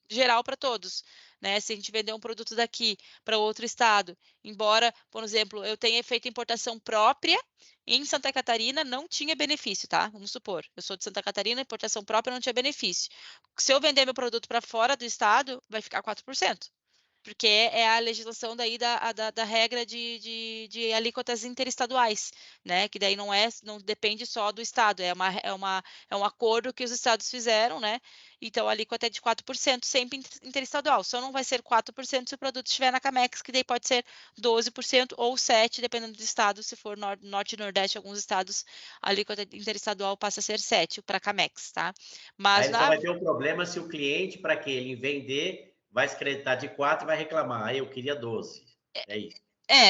geral para todos, né? Se a gente vender um produto daqui para outro estado, embora, por exemplo, eu tenha feito importação própria em Santa Catarina, não tinha benefício, tá? Vamos supor, eu sou de Santa Catarina, importação própria não tinha benefício. Se eu vender meu produto para fora do estado, vai ficar 4%. Porque é a legislação daí da regra de alíquotas interestaduais, né? Que daí não depende só do estado, é um acordo que os estados fizeram, né? Então a alíquota é de 4%, sempre interestadual. Só não vai ser 4% se o produto estiver na Camex, que daí pode ser 12% ou 7%, dependendo do estado. Se for norte e nordeste, alguns estados, a alíquota interestadual passa a ser 7% para a Camex, tá? Mas Aí ele só vai ter um problema se o cliente, para que ele vender, vai se creditar de 4 e vai reclamar. Aí eu queria 12. É isso.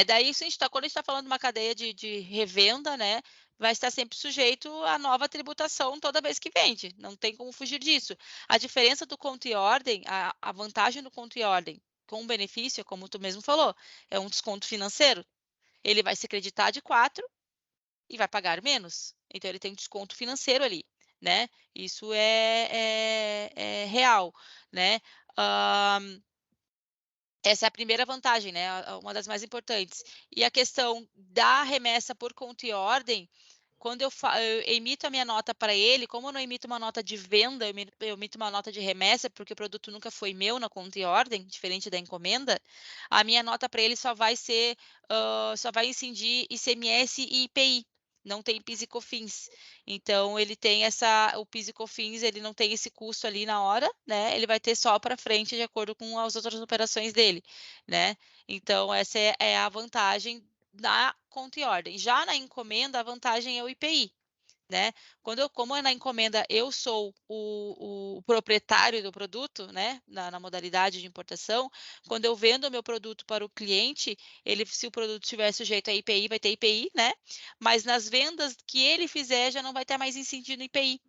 Daí quando a gente está falando de uma cadeia de revenda, né, vai estar sempre sujeito à nova tributação toda vez que vende. Não tem como fugir disso. A diferença do conto e ordem, a vantagem do conto e ordem com benefício, como tu mesmo falou, é um desconto financeiro. Ele vai se creditar de 4 e vai pagar menos. Então, ele tem um desconto financeiro ali, né? Isso é real, né? Essa é a primeira vantagem, né? Uma das mais importantes. E a questão da remessa por conta e ordem, quando eu emito a minha nota para ele, como eu não emito uma nota de venda, eu emito uma nota de remessa, porque o produto nunca foi meu na conta e ordem, diferente da encomenda, a minha nota para ele só vai incidir ICMS e IPI. Não tem PIS e COFINS. Então, ele tem o PIS e COFINS, ele não tem esse custo ali na hora, né? Ele vai ter só para frente, de acordo com as outras operações dele, né? Então, essa é a vantagem da conta e ordem. Já na encomenda, a vantagem é o IPI, né? Como é na encomenda, eu sou o proprietário do produto, né? Na modalidade de importação, quando eu vendo o meu produto para o cliente, se o produto estiver sujeito a IPI, vai ter IPI, né? Mas nas vendas que ele fizer, já não vai ter mais incentivo no IPI.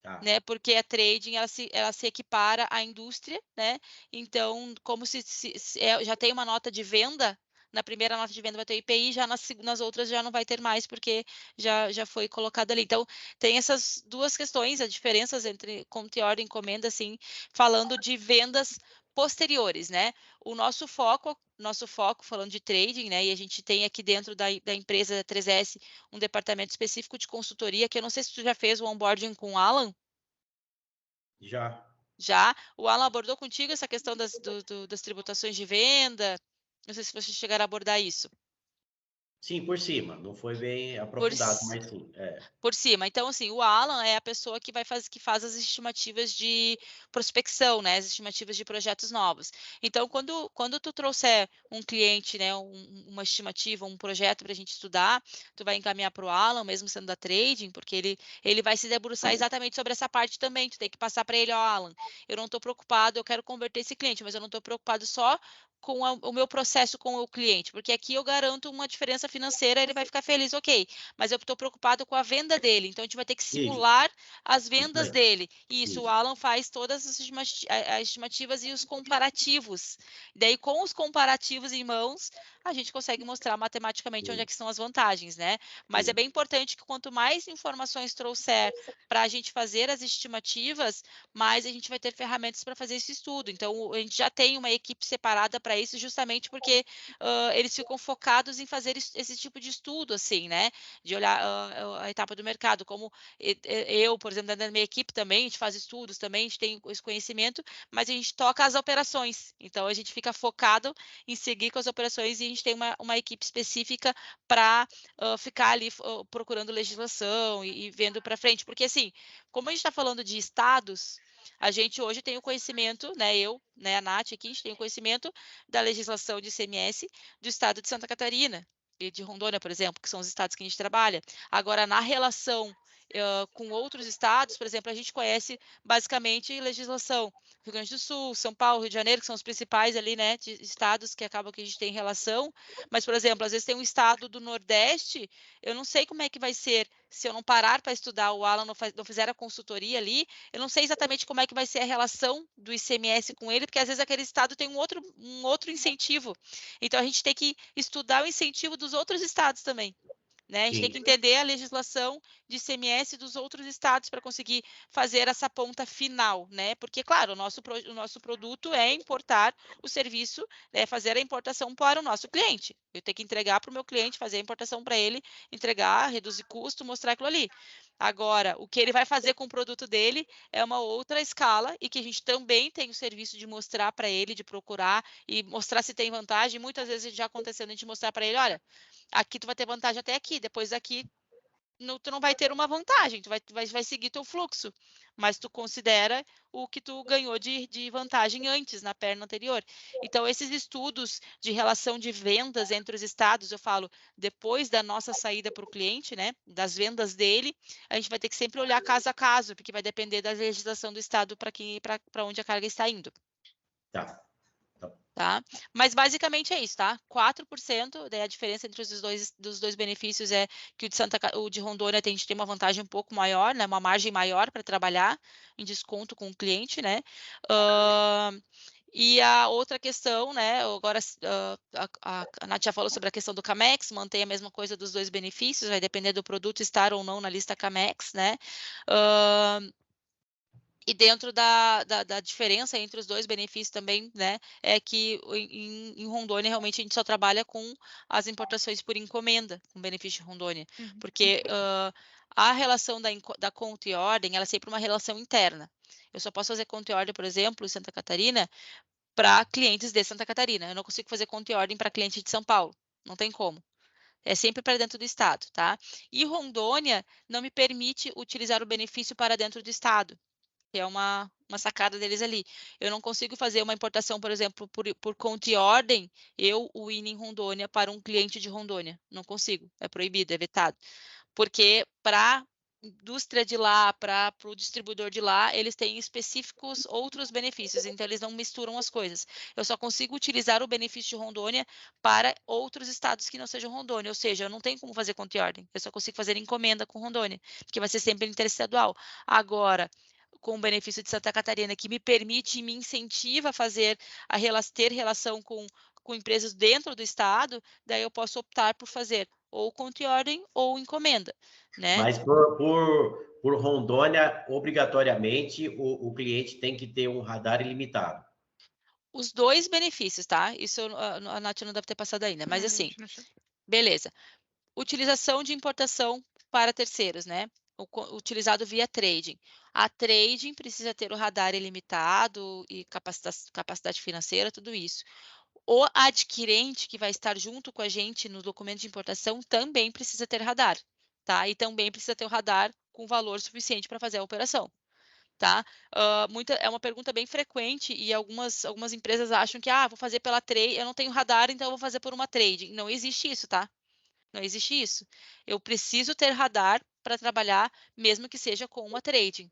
Tá. Né, porque a trading ela se equipara à indústria, né? Então, como já tem uma nota de venda, na primeira nota de venda vai ter IPI, já nas outras já não vai ter mais, porque já foi colocado ali. Então, tem essas duas questões, as diferenças entre conta e ordem e encomenda, assim, falando de vendas posteriores, né? O nosso foco, falando de trading, né? E a gente tem aqui dentro da empresa da 3S um departamento específico de consultoria, que eu não sei se tu já fez o onboarding com o Alan. Já. Já? O Alan abordou contigo essa questão das tributações de venda? Não sei se vocês chegaram a abordar isso. Sim, por cima. Não foi bem aprofundado, mas sim. Por cima. Então, assim, o Alan é a pessoa que faz as estimativas de prospecção, né? As estimativas de projetos novos. Então, quando tu trouxer um cliente, né? Uma estimativa, um projeto para a gente estudar, tu vai encaminhar para o Alan, mesmo sendo da trading, porque ele vai se debruçar exatamente sobre essa parte também. Tu tem que passar para ele, ó, Alan, eu não estou preocupado, eu quero converter esse cliente, mas eu não estou preocupado só com o meu processo com o cliente, porque aqui eu garanto uma diferença financeira, ele vai ficar feliz, ok, mas eu estou preocupado com a venda dele, então a gente vai ter que simular as vendas dele. Isso, o Alan faz todas as estimativas e os comparativos. Daí, com os comparativos em mãos, a gente consegue mostrar matematicamente onde é que estão as vantagens, né? Mas é bem importante que quanto mais informações trouxer para a gente fazer as estimativas, mais a gente vai ter ferramentas para fazer esse estudo. Então, a gente já tem uma equipe separada para isso, justamente porque eles ficam focados em fazer esse tipo de estudo, assim, né? De olhar a etapa do mercado. Como eu, por exemplo, dentro da minha equipe também, a gente faz estudos também, a gente tem esse conhecimento, mas a gente toca as operações. Então, a gente fica focado em seguir com as operações e a gente tem uma equipe específica para ficar ali procurando legislação e vendo para frente. Porque, assim, como a gente está falando de estados, a gente hoje tem o conhecimento, né, a Nath aqui, a gente tem o conhecimento da legislação de ICMS do estado de Santa Catarina e de Rondônia, por exemplo, que são os estados que a gente trabalha. Agora, na relação com outros estados, por exemplo, a gente conhece basicamente legislação Rio Grande do Sul, São Paulo, Rio de Janeiro, que são os principais ali, né, de estados que acabam que a gente tem relação, mas, por exemplo, às vezes tem um estado do Nordeste, eu não sei como é que vai ser se eu não parar para estudar, o Alan não fizer a consultoria ali, eu não sei exatamente como é que vai ser a relação do ICMS com ele, porque às vezes aquele estado tem um outro incentivo. Então, a gente tem que estudar o incentivo dos outros estados também. Né? A gente tem que Sim. entender a legislação de ICMS dos outros estados para conseguir fazer essa ponta final, né? Porque, claro, o nosso produto é importar o serviço, é fazer a importação para o nosso cliente. Eu tenho que entregar para o meu cliente, fazer a importação para ele, entregar, reduzir custo, mostrar aquilo ali. Agora, o que ele vai fazer com o produto dele é uma outra escala e que a gente também tem o serviço de mostrar para ele, de procurar e mostrar se tem vantagem. Muitas vezes já aconteceu a gente mostrar para ele, olha, aqui tu vai ter vantagem até aqui, depois daqui tu não vai ter uma vantagem, tu vai seguir teu fluxo, mas tu considera o que tu ganhou de vantagem antes, na perna anterior. Então, esses estudos de relação de vendas entre os estados, eu falo, depois da nossa saída para o cliente, né, das vendas dele, a gente vai ter que sempre olhar caso a caso, porque vai depender da legislação do estado para onde a carga está indo. Tá. Tá? Mas basicamente é isso, tá? 4%, daí a diferença entre dos dois benefícios é que o de Rondônia a gente tem uma vantagem um pouco maior, né? Uma margem maior para trabalhar em desconto com o cliente, né? E a outra questão, né? Agora a Nath já falou sobre a questão do Camex, mantém a mesma coisa dos dois benefícios, vai depender do produto estar ou não na lista Camex, né? E dentro da diferença entre os dois benefícios também, né, é que em Rondônia realmente a gente só trabalha com as importações por encomenda, com benefício de Rondônia, porque a relação da conta e ordem, ela é sempre uma relação interna. Eu só posso fazer conta e ordem, por exemplo, em Santa Catarina, para clientes de Santa Catarina. Eu não consigo fazer conta e ordem para cliente de São Paulo. Não tem como. É sempre para dentro do estado, tá? E Rondônia não me permite utilizar o benefício para dentro do estado, que é uma sacada deles ali. Eu não consigo fazer uma importação, por exemplo, por conta e ordem, o INE em Rondônia, para um cliente de Rondônia. Não consigo, é proibido, é vetado. Porque para indústria de lá, para o distribuidor de lá, eles têm específicos outros benefícios, então eles não misturam as coisas. Eu só consigo utilizar o benefício de Rondônia para outros estados que não sejam Rondônia, ou seja, eu não tenho como fazer conta e ordem, eu só consigo fazer encomenda com Rondônia, porque vai ser sempre interestadual. Agora, com o benefício de Santa Catarina, que me permite e me incentiva a ter relação com empresas dentro do estado, daí eu posso optar por fazer ou conta e ordem ou encomenda, né? Mas por Rondônia, obrigatoriamente, o cliente tem que ter um radar ilimitado. Os dois benefícios, tá? Isso a Nath não deve ter passado ainda, mas assim, beleza. Utilização de importação para terceiros, né? Utilizado via trading. A trading precisa ter o radar ilimitado e capacidade financeira, tudo isso. O adquirente que vai estar junto com a gente no documento de importação também precisa ter radar, tá? E também precisa ter o radar com valor suficiente para fazer a operação, tá? É uma pergunta bem frequente e algumas empresas acham que, vou fazer pela trade, eu não tenho radar, então eu vou fazer por uma trading. Não existe isso, tá? Não existe isso. Eu preciso ter radar para trabalhar, mesmo que seja com uma trading.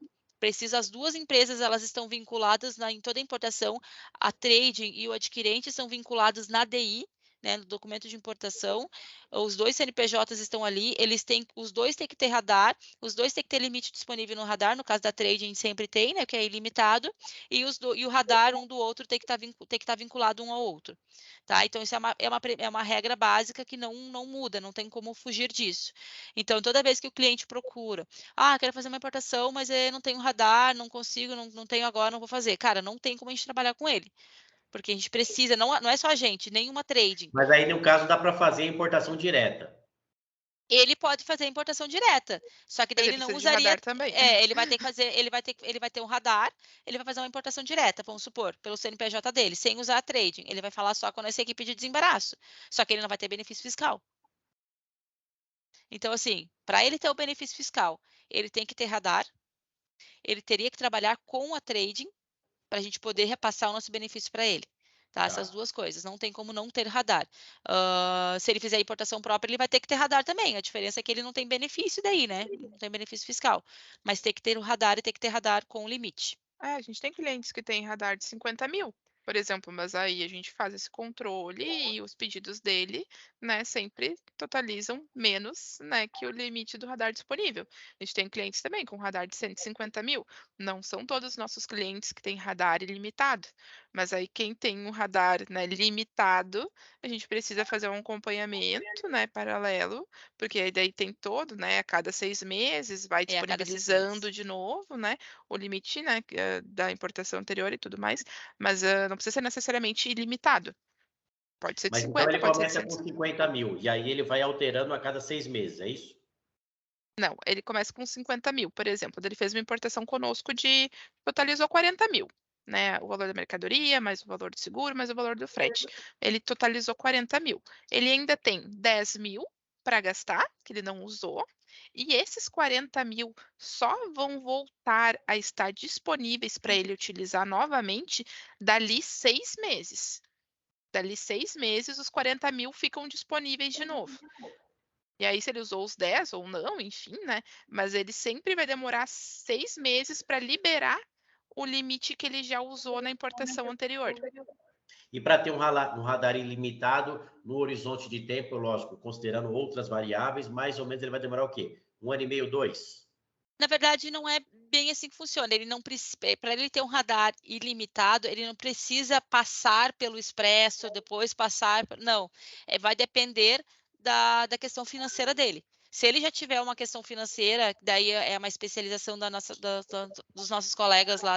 As duas empresas, elas estão vinculadas em toda a importação, a trading e o adquirente são vinculados na DI, né, no documento de importação. Os dois CNPJs estão ali, os dois têm que ter radar, os dois têm que ter limite disponível no radar, no caso da trading sempre tem, né, que é ilimitado, e o radar um do outro tem que estar vinculado um ao outro. Tá? Então, isso é uma regra básica que não muda, não tem como fugir disso. Então, toda vez que o cliente procura, quero fazer uma importação, mas não tenho radar, não consigo, não tenho agora, não vou fazer. Cara, não tem como a gente trabalhar com ele. Porque a gente precisa, não é só a gente, nenhuma trading. Mas aí, no caso, dá para fazer a importação direta. Ele pode fazer a importação direta, só que daí ele não usaria. Também. Ele vai ter que fazer, ele vai ter um radar, ele vai fazer uma importação direta, vamos supor, pelo CNPJ dele, sem usar a trading. Ele vai falar só quando essa equipe de desembaraço. Só que ele não vai ter benefício fiscal. Então, assim, para ele ter o benefício fiscal, ele tem que ter radar, ele teria que trabalhar com a trading para a gente poder repassar o nosso benefício para ele. tá? Essas duas coisas, não tem como não ter radar. Se ele fizer importação própria, ele vai ter que ter radar também. A diferença é que ele não tem benefício daí, né? Não tem benefício fiscal. Mas tem que ter o radar e tem que ter radar com limite. A gente tem clientes que têm radar de 50 mil, por exemplo, mas aí a gente faz esse controle e os pedidos dele, né, sempre totalizam menos, né, que o limite do radar disponível. A gente tem clientes também com radar de 150 mil. Não são todos os nossos clientes que têm radar ilimitado, mas aí quem tem um radar, né, limitado, a gente precisa fazer um acompanhamento, né, paralelo, porque aí daí tem todo, né, a cada 6 meses vai É a cada 6 disponibilizando meses. de novo, né, o limite, né, da importação anterior e tudo mais, mas não precisa ser necessariamente ilimitado. Pode ser de Mas então 50, ele pode ser de começa 100. com 50 mil, e aí ele vai alterando a cada 6 meses, é isso? Não, ele começa com 50 mil, por exemplo. Ele fez uma importação conosco de totalizou 40 mil, né? O valor da mercadoria, mais o valor do seguro, mais o valor do frete. Ele totalizou 40 mil. Ele ainda tem 10 mil para gastar, que ele não usou, e esses 40 mil só vão voltar a estar disponíveis para ele utilizar novamente dali 6 meses. Dali 6 meses, os 40 mil ficam disponíveis de novo. E aí, se ele usou os 10 ou não, enfim, né? Mas ele sempre vai demorar 6 meses para liberar o limite que ele já usou na importação anterior. E para ter um radar ilimitado, no horizonte de tempo, lógico, considerando outras variáveis, mais ou menos ele vai demorar o quê? 1 ano e meio, 2? Na verdade, não é bem assim que funciona. Ele não para ele ter um radar ilimitado, ele não precisa passar pelo Expresso, depois passar. Não. Vai depender da questão financeira dele. Se ele já tiver uma questão financeira, daí é uma especialização dos nossos colegas lá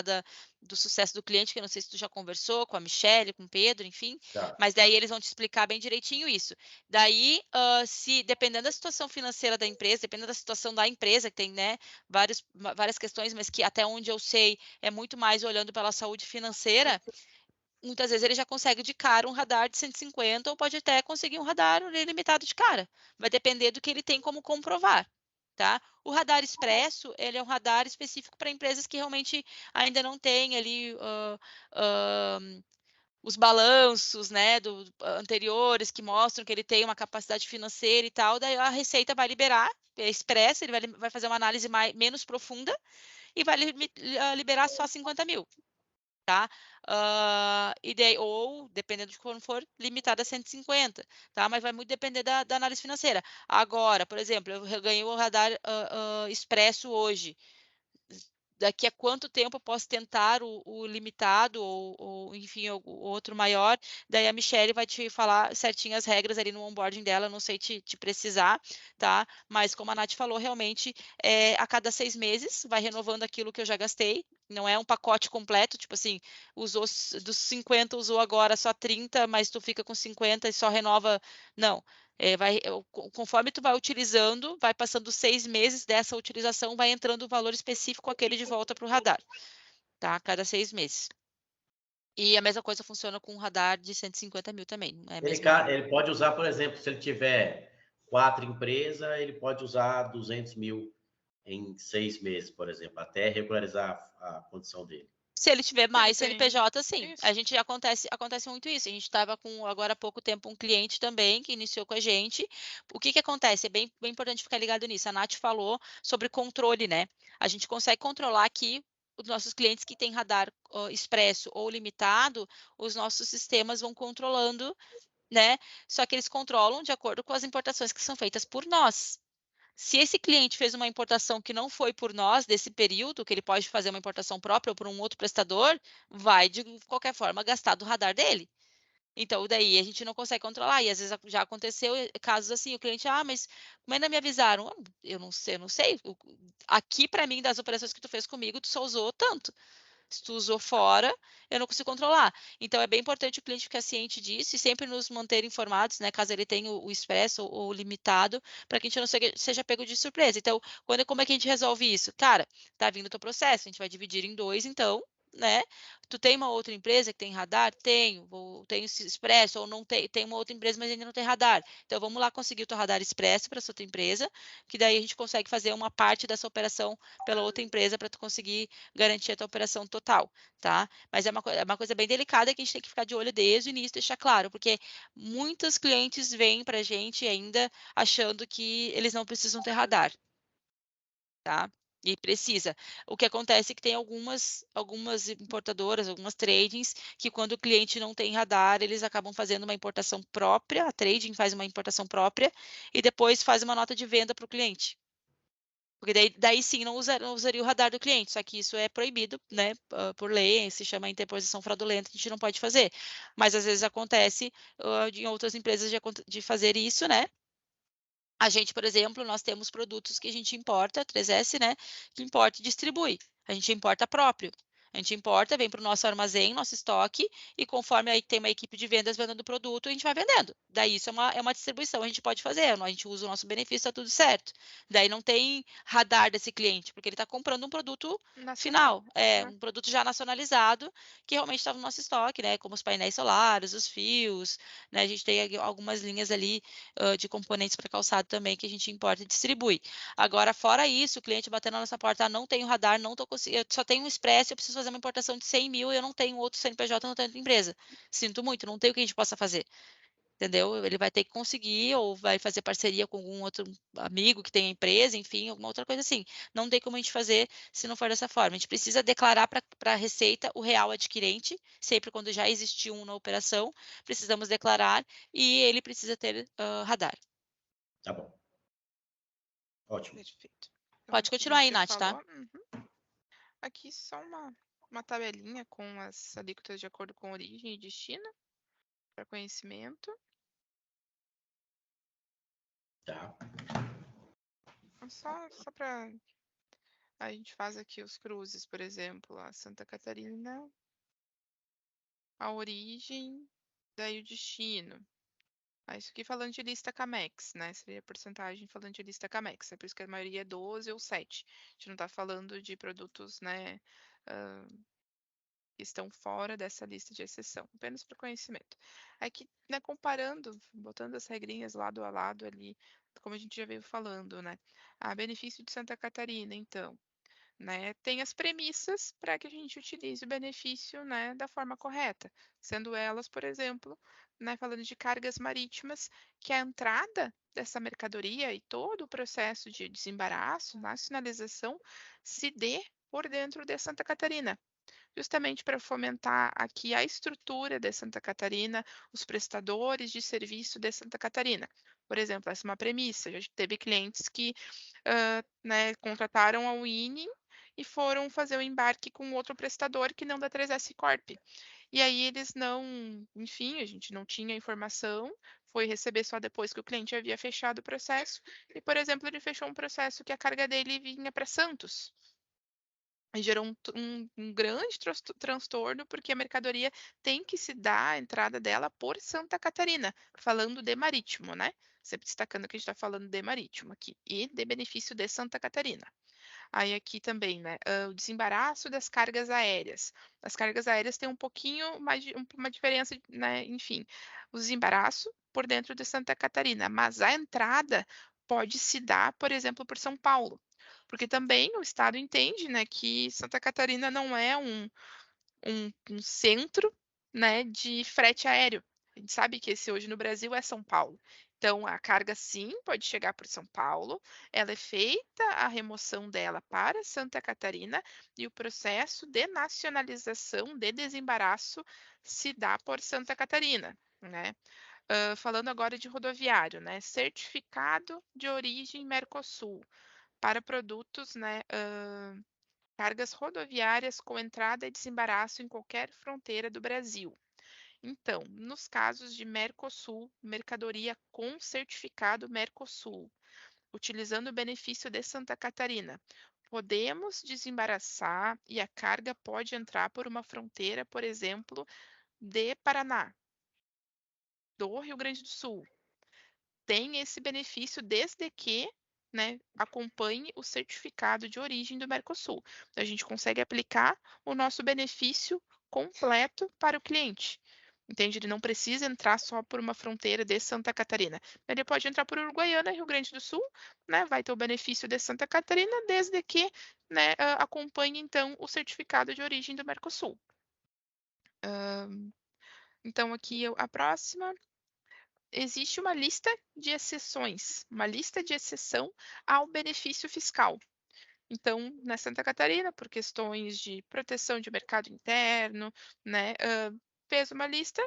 do sucesso do cliente, que eu não sei se tu já conversou com a Michelle, com o Pedro, enfim, Tá. mas daí eles vão te explicar bem direitinho isso. Daí, se dependendo da situação financeira da empresa, dependendo da situação da empresa, que tem, né, várias questões, mas que até onde eu sei é muito mais olhando pela saúde financeira, muitas vezes ele já consegue de cara um radar de 150 ou pode até conseguir um radar ilimitado de cara. Vai depender do que ele tem como comprovar. Tá? O radar expresso, ele é um radar específico para empresas que realmente ainda não têm ali os balanços, né, anteriores que mostram que ele tem uma capacidade financeira e tal, daí a Receita vai liberar, é expresso, ele vai fazer uma análise menos profunda e vai liberar só 50 mil. Tá? E daí, ou, dependendo de como for, limitada a 150, tá? Mas vai muito depender da análise financeira. Agora, por exemplo, eu ganhei o radar expresso hoje. Daqui a quanto tempo eu posso tentar o limitado ou enfim, o outro maior, daí a Michelle vai te falar certinho as regras ali no onboarding dela, não sei te precisar, tá? Mas como a Nath falou, realmente, a cada 6 meses, vai renovando aquilo que eu já gastei, não é um pacote completo, tipo assim, usou dos 50, usou agora só 30, mas tu fica com 50 e só renova, não. Conforme tu vai utilizando, vai passando 6 meses dessa utilização, vai entrando o valor específico aquele de volta para o radar, tá? A cada 6 meses. E a mesma coisa funciona com um radar de 150 mil também. Não é Ele pode usar, por exemplo, se ele tiver 4 empresas, ele pode usar 200 mil em 6 meses, por exemplo, até regularizar a condição dele. Se ele tiver mais CNPJ, sim. Isso. A gente acontece muito isso. A gente estava com, agora há pouco tempo, um cliente também que iniciou com a gente. O que acontece? É bem importante ficar ligado nisso. A Nath falou sobre controle, né? A gente consegue controlar aqui os nossos clientes que têm radar expresso ou limitado, os nossos sistemas vão controlando, né? Só que eles controlam de acordo com as importações que são feitas por nós. Se esse cliente fez uma importação que não foi por nós, desse período, que ele pode fazer uma importação própria ou por um outro prestador, vai, de qualquer forma, gastar do radar dele. Então, daí a gente não consegue controlar. E às vezes já aconteceu casos assim, o cliente, mas como ainda me avisaram? Eu não sei. Aqui, para mim, das operações que tu fez comigo, tu só usou tanto. Se tu usou fora, eu não consigo controlar. Então, é bem importante o cliente ficar ciente disso e sempre nos manter informados, né? Caso ele tenha o expresso ou o limitado, para que a gente não seja pego de surpresa. Então, como é que a gente resolve isso? Cara, tá vindo o teu processo, a gente vai dividir em 2, então, né? Tu tem uma outra empresa que tem radar? Tenho expresso, ou não tem uma outra empresa, mas ainda não tem radar. Então, vamos lá conseguir o teu radar expresso para essa outra empresa, que daí a gente consegue fazer uma parte dessa operação pela outra empresa para tu conseguir garantir a tua operação total, tá? Mas é uma coisa bem delicada que a gente tem que ficar de olho desde o início, deixar claro, porque muitos clientes vêm para a gente ainda achando que eles não precisam ter radar, tá? E precisa. O que acontece é que tem algumas importadoras, algumas tradings, que quando o cliente não tem radar, eles acabam fazendo uma importação própria, a trading faz uma importação própria e depois faz uma nota de venda para o cliente. Porque daí sim não usaria o radar do cliente, só que isso é proibido, né, por lei, se chama interposição fraudulenta, a gente não pode fazer. Mas às vezes acontece em outras empresas de fazer isso, né? A gente, por exemplo, nós temos produtos que a gente importa, 3S, né? Que importa e distribui. A gente importa próprio. A gente importa, vem para o nosso armazém, nosso estoque, e conforme aí tem uma equipe de vendas vendendo o produto, a gente vai vendendo. Daí isso é uma distribuição, a gente pode fazer, a gente usa o nosso benefício, está tudo certo. Daí não tem radar desse cliente, porque ele está comprando um produto Nacional, final, né? um produto já nacionalizado, que realmente está no nosso estoque, né? Como os painéis solares, os fios, né? A gente tem algumas linhas ali de componentes para calçado também que a gente importa e distribui. Agora, fora isso, o cliente batendo na nossa porta, não tenho radar, não tô conseguindo, eu só tenho um expresso, eu preciso fazer uma importação de 100 mil, eu não tenho outro CNPJ, não tenho outra empresa. Sinto muito, não tem o que a gente possa fazer. Entendeu? Ele vai ter que conseguir, ou vai fazer parceria com algum outro amigo que tenha empresa, enfim, alguma outra coisa assim. Não tem como a gente fazer se não for dessa forma. A gente precisa declarar para a Receita o real adquirente, sempre quando já existiu um na operação, precisamos declarar, e ele precisa ter radar. Tá bom. Ótimo. Perfeito. Então, Pode aqui continuar aí, você Nath, tá? falou. Aqui só uma tabelinha com as alíquotas de acordo com origem e destino, para conhecimento. Tá. Só para. A gente faz aqui os cruzes, por exemplo, a Santa Catarina, a origem, daí o destino. Isso aqui falando de lista Camex, né? Seria a porcentagem falando de lista Camex. É por isso que a maioria é 12 ou 7. A gente não está falando de produtos, né, que estão fora dessa lista de exceção, apenas para conhecimento. Aqui, né, comparando, botando as regrinhas lado a lado ali, como a gente já veio falando, né? A benefício de Santa Catarina, então, né, tem as premissas para que a gente utilize o benefício, né, da forma correta, sendo elas, por exemplo, né, falando de cargas marítimas, que a entrada dessa mercadoria e todo o processo de desembaraço, nacionalização, se dê por dentro de Santa Catarina, justamente para fomentar aqui a estrutura de Santa Catarina, os prestadores de serviço de Santa Catarina. Por exemplo, essa é uma premissa. Já teve clientes que né, contrataram a Winning e foram fazer o embarque com outro prestador que não da 3S Corp. E aí eles não, enfim, a gente não tinha informação, foi receber só depois que o cliente havia fechado o processo. E, por exemplo, ele fechou um processo que a carga dele vinha para Santos. E gerou um grande transtorno, porque a mercadoria tem que se dar a entrada dela por Santa Catarina, falando de marítimo, né? Sempre destacando que a gente está falando de marítimo aqui, e de benefício de Santa Catarina. Aí aqui também, né, o desembaraço das cargas aéreas. As cargas aéreas têm um pouquinho mais uma diferença, né, enfim, o desembaraço por dentro de Santa Catarina, mas a entrada pode se dar, por exemplo, por São Paulo, porque também o estado entende, né, que Santa Catarina não é um centro, né, de frete aéreo. A gente sabe que esse hoje no Brasil é São Paulo. Então, a carga sim pode chegar por São Paulo, ela é feita a remoção dela para Santa Catarina e o processo de nacionalização, de desembaraço, se dá por Santa Catarina, né? Falando agora de rodoviário, né? Certificado de origem Mercosul para produtos, né? Cargas rodoviárias com entrada e desembaraço em qualquer fronteira do Brasil. Então, nos casos de Mercosul, mercadoria com certificado Mercosul, utilizando o benefício de Santa Catarina, podemos desembaraçar e a carga pode entrar por uma fronteira, por exemplo, de Paraná, do Rio Grande do Sul. Tem esse benefício desde que né, acompanhe o certificado de origem do Mercosul. Então, a gente consegue aplicar o nosso benefício completo para o cliente. Entende? Ele não precisa entrar só por uma fronteira de Santa Catarina. Ele pode entrar por Uruguaiana, Rio Grande do Sul, né? Vai ter o benefício de Santa Catarina, desde que, né, acompanhe, então, o certificado de origem do Mercosul. Então, aqui a próxima. Existe uma lista de exceções, uma lista de exceção ao benefício fiscal. Então, na Santa Catarina, por questões de proteção de mercado interno, né, fez uma lista,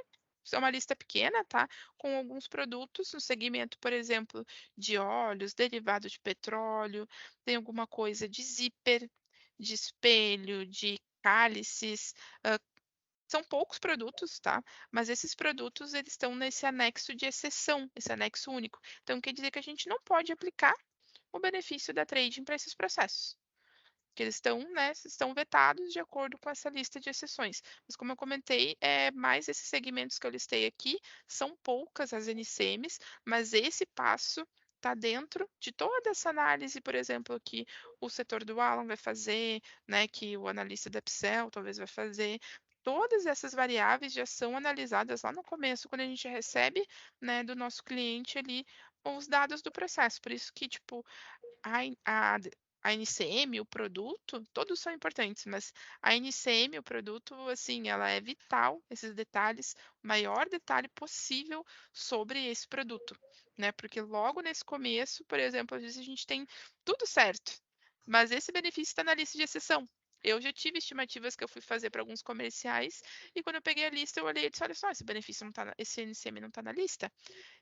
é uma lista pequena, tá? Com alguns produtos no segmento, por exemplo, de óleos, derivados de petróleo, tem alguma coisa de zíper, de espelho, de cálices, são poucos produtos, tá? Mas esses produtos, eles estão nesse anexo de exceção, esse anexo único. Então, quer dizer que a gente não pode aplicar o benefício da trading para esses processos. Que eles estão, né, estão vetados de acordo com essa lista de exceções. Mas como eu comentei, mais esses segmentos que eu listei aqui, são poucas as NCMs, mas esse passo está dentro de toda essa análise, por exemplo, que o setor do Alan vai fazer, né, que o analista da Psel talvez vai fazer. Todas essas variáveis já são analisadas lá no começo, quando a gente recebe, né, do nosso cliente ali os dados do processo. Por isso que, tipo, a, a NCM, o produto, todos são importantes, mas a NCM, o produto, assim, ela é vital, esses detalhes, o maior detalhe possível sobre esse produto, né? Porque logo nesse começo, por exemplo, às vezes a gente tem tudo certo, mas esse benefício está na lista de exceção. Eu já tive estimativas que eu fui fazer para alguns comerciais e quando eu peguei a lista, eu olhei e disse: olha só, esse benefício não tá, esse NCM não está na lista.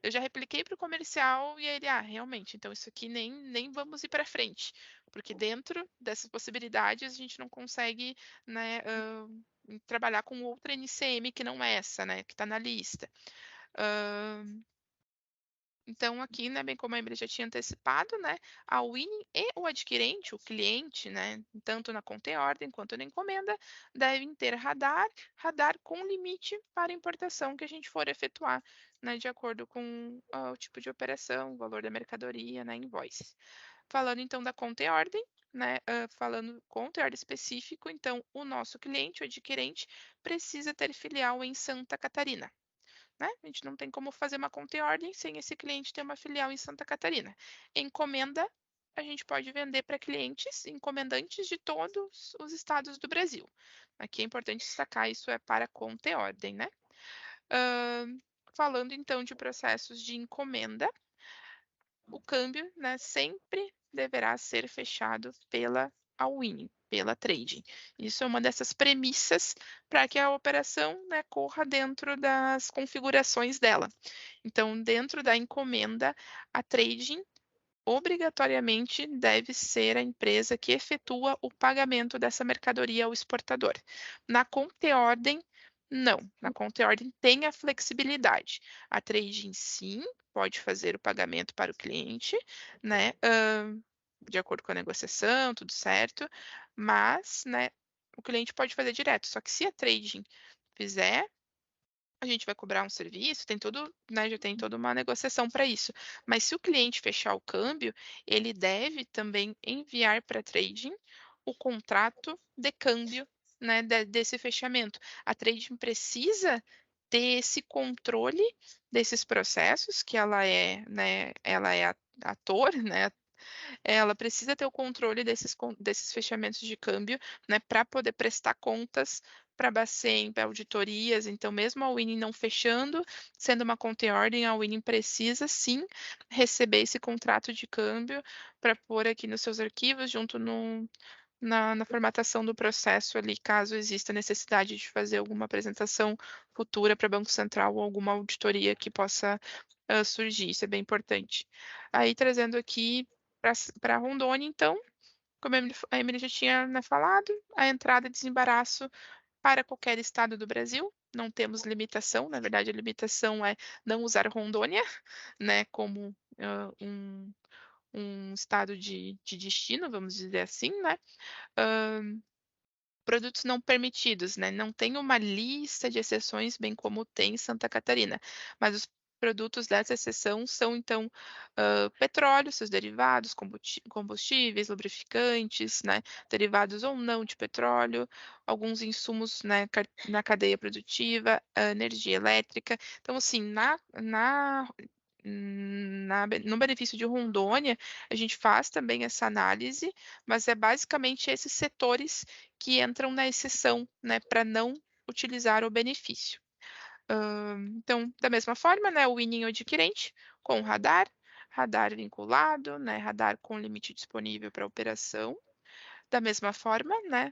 Eu já repliquei para o comercial e ele, realmente, então isso aqui nem vamos ir para frente, porque dentro dessas possibilidades a gente não consegue, né, trabalhar com outra NCM que não é essa, né, que está na lista. Então, aqui, né, bem como a Emily já tinha antecipado, né, a winning e o adquirente, o cliente, né, tanto na conta e ordem quanto na encomenda, devem ter radar com limite para importação que a gente for efetuar, né, de acordo com o tipo de operação, o valor da mercadoria, né, invoice. Falando então da conta e ordem, né, falando conta e ordem específico, então o nosso cliente, o adquirente, precisa ter filial em Santa Catarina. Né? A gente não tem como fazer uma conta e ordem sem esse cliente ter uma filial em Santa Catarina. Encomenda, a gente pode vender para clientes encomendantes de todos os estados do Brasil. Aqui é importante destacar, isso é para conta e ordem, né? Falando então de processos de encomenda, o câmbio, né, sempre deverá ser fechado pela all-in, pela trading. Isso é uma dessas premissas para que a operação, né, corra dentro das configurações dela. Então, dentro da encomenda, a trading obrigatoriamente deve ser a empresa que efetua o pagamento dessa mercadoria ao exportador. Na conta e ordem, não. Na conta e ordem tem a flexibilidade. A trading, sim, pode fazer o pagamento para o cliente, né? De acordo com a negociação, tudo certo, mas, né, o cliente pode fazer direto. Só que se a trading fizer, a gente vai cobrar um serviço, tem tudo, né, já tem toda uma negociação para isso. Mas se o cliente fechar o câmbio, ele deve também enviar para a trading o contrato de câmbio, né, desse fechamento. A trading precisa ter esse controle desses processos, que ela é, né, ela é ator, né, ela precisa ter o controle desses fechamentos de câmbio, né, para poder prestar contas para a Bacen, para auditorias. Então, mesmo a Winning não fechando, sendo uma conta em ordem, a Winning precisa sim receber esse contrato de câmbio para pôr aqui nos seus arquivos, junto na formatação do processo ali, caso exista necessidade de fazer alguma apresentação futura para Banco Central ou alguma auditoria que possa surgir. Isso é bem importante. Aí, trazendo aqui para Rondônia, então, como a Emily já tinha, né, falado, a entrada e desembaraço para qualquer estado do Brasil. Não temos limitação, na verdade, a limitação é não usar Rondônia, né, como um estado de destino, vamos dizer assim, né? Produtos não permitidos, né? Não tem uma lista de exceções, bem como tem em Santa Catarina, mas os produtos dessa exceção são, então, petróleo, seus derivados, combustíveis, lubrificantes, né, derivados ou não de petróleo, alguns insumos, né, na cadeia produtiva, energia elétrica. Então, assim, no benefício de Rondônia, a gente faz também essa análise, mas é basicamente esses setores que entram na exceção, né, para não utilizar o benefício. Então, da mesma forma, né, o winning adquirente com radar vinculado, né, radar com limite disponível para operação. Da mesma forma, né,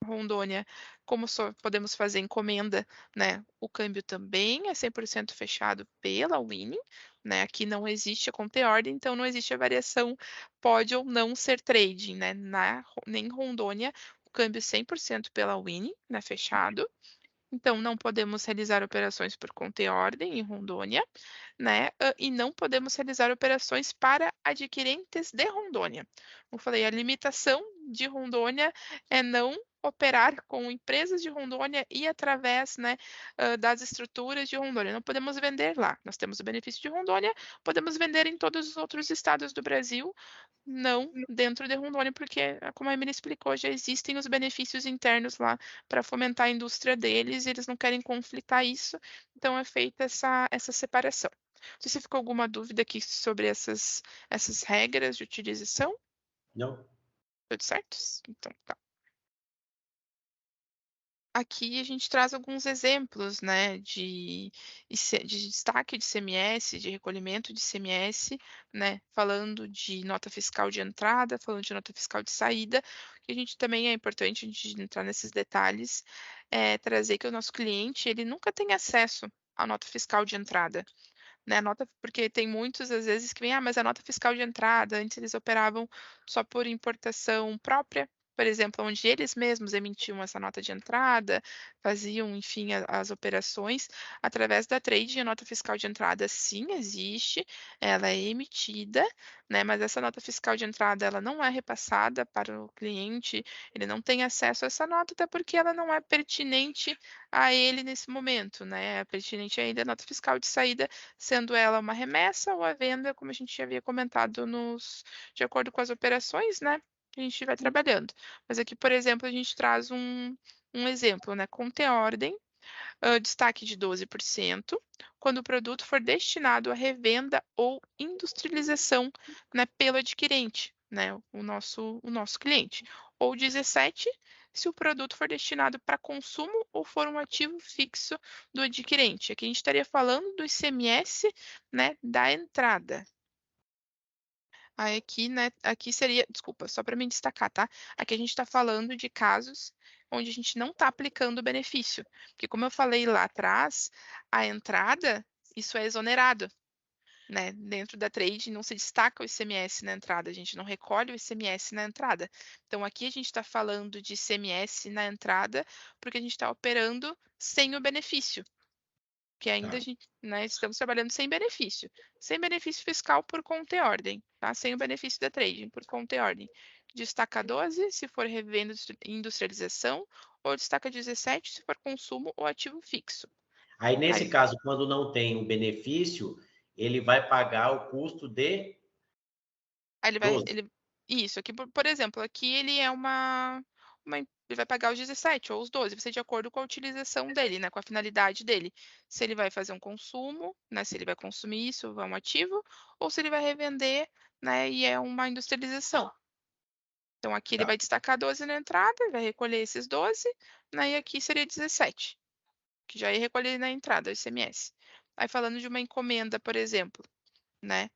Rondônia, como só podemos fazer encomenda, né, o câmbio também é 100% fechado pela winning, né, aqui não existe a contra-ordem, então não existe a variação pode ou não ser trading, né, nem Rondônia, o câmbio 100% pela winning, né, fechado. Então, não podemos realizar operações por conta e ordem em Rondônia, né? E não podemos realizar operações para adquirentes de Rondônia. Como eu falei, a limitação de Rondônia é não operar com empresas de Rondônia e através, né, das estruturas de Rondônia. Não podemos vender lá. Nós temos o benefício de Rondônia, podemos vender em todos os outros estados do Brasil, não dentro de Rondônia, porque, como a Emily explicou, já existem os benefícios internos lá para fomentar a indústria deles, e eles não querem conflitar isso, então é feita essa separação. Não sei se ficou alguma dúvida aqui sobre essas regras de utilização. Não? Tudo certo? Então, tá. Aqui a gente traz alguns exemplos, né, de destaque de CMS, de recolhimento de CMS, né, falando de nota fiscal de entrada, falando de nota fiscal de saída, que a gente também é importante, antes de entrar nesses detalhes, trazer que o nosso cliente, ele nunca tem acesso à nota fiscal de entrada, né, porque tem muitos, às vezes, que vem, mas a nota fiscal de entrada, antes eles operavam só por importação própria, por exemplo, onde eles mesmos emitiam essa nota de entrada, faziam, enfim, as operações através da trade. A nota fiscal de entrada, sim, existe, ela é emitida, né, mas essa nota fiscal de entrada, ela não é repassada para o cliente, ele não tem acesso a essa nota, até porque ela não é pertinente a ele nesse momento, né, é pertinente ainda a nota fiscal de saída, sendo ela uma remessa ou a venda, como a gente já havia comentado, de acordo com as operações, né, que a gente vai trabalhando. Mas aqui, por exemplo, a gente traz um exemplo, né, ordem, destaque de 12%, quando o produto for destinado à revenda ou industrialização, né, pelo adquirente, né, o nosso cliente. Ou 17%, se o produto for destinado para consumo ou for um ativo fixo do adquirente. Aqui a gente estaria falando do ICMS, né, da entrada. Aí aqui, né, aqui seria, desculpa, só para me destacar, tá? Aqui a gente está falando de casos onde a gente não está aplicando o benefício, porque como eu falei lá atrás, a entrada, isso é exonerado, né? Dentro da trade não se destaca o ICMS na entrada, a gente não recolhe o ICMS na entrada. Então aqui a gente está falando de ICMS na entrada, porque a gente está operando sem o benefício. Que ainda a gente, né, estamos trabalhando sem benefício fiscal por conta e ordem, tá? Sem o benefício da trading, por conta e ordem. Destaca 12 se for revenda e industrialização, ou destaca 17 se for consumo ou ativo fixo. Aí, nesse caso, quando não tem o benefício, ele vai pagar o custo de Aí isso, aqui, por exemplo, aqui ele é ele vai pagar os 17 ou os 12, vai ser de acordo com a utilização dele, né, com a finalidade dele. Se ele vai fazer um consumo, né, se ele vai consumir isso, é um ativo, ou se ele vai revender, né, e é uma industrialização. Então aqui ele vai destacar 12 na entrada, vai recolher esses 12, né, e aqui seria 17, que já ia recolher na entrada o ICMS. Aí falando de uma encomenda, por exemplo, né,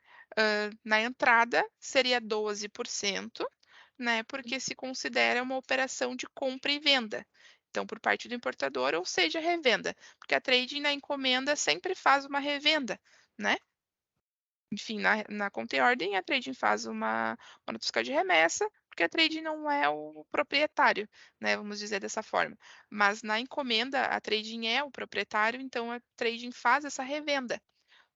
na entrada seria 12%, né, porque se considera uma operação de compra e venda. Então, por parte do importador, ou seja, revenda, porque a trading na encomenda sempre faz uma revenda, né? Enfim, na conta e ordem, a trading faz uma nota fiscal de remessa, porque a trading não é o proprietário, né? Vamos dizer dessa forma. Mas na encomenda, a trading é o proprietário, então a trading faz essa revenda.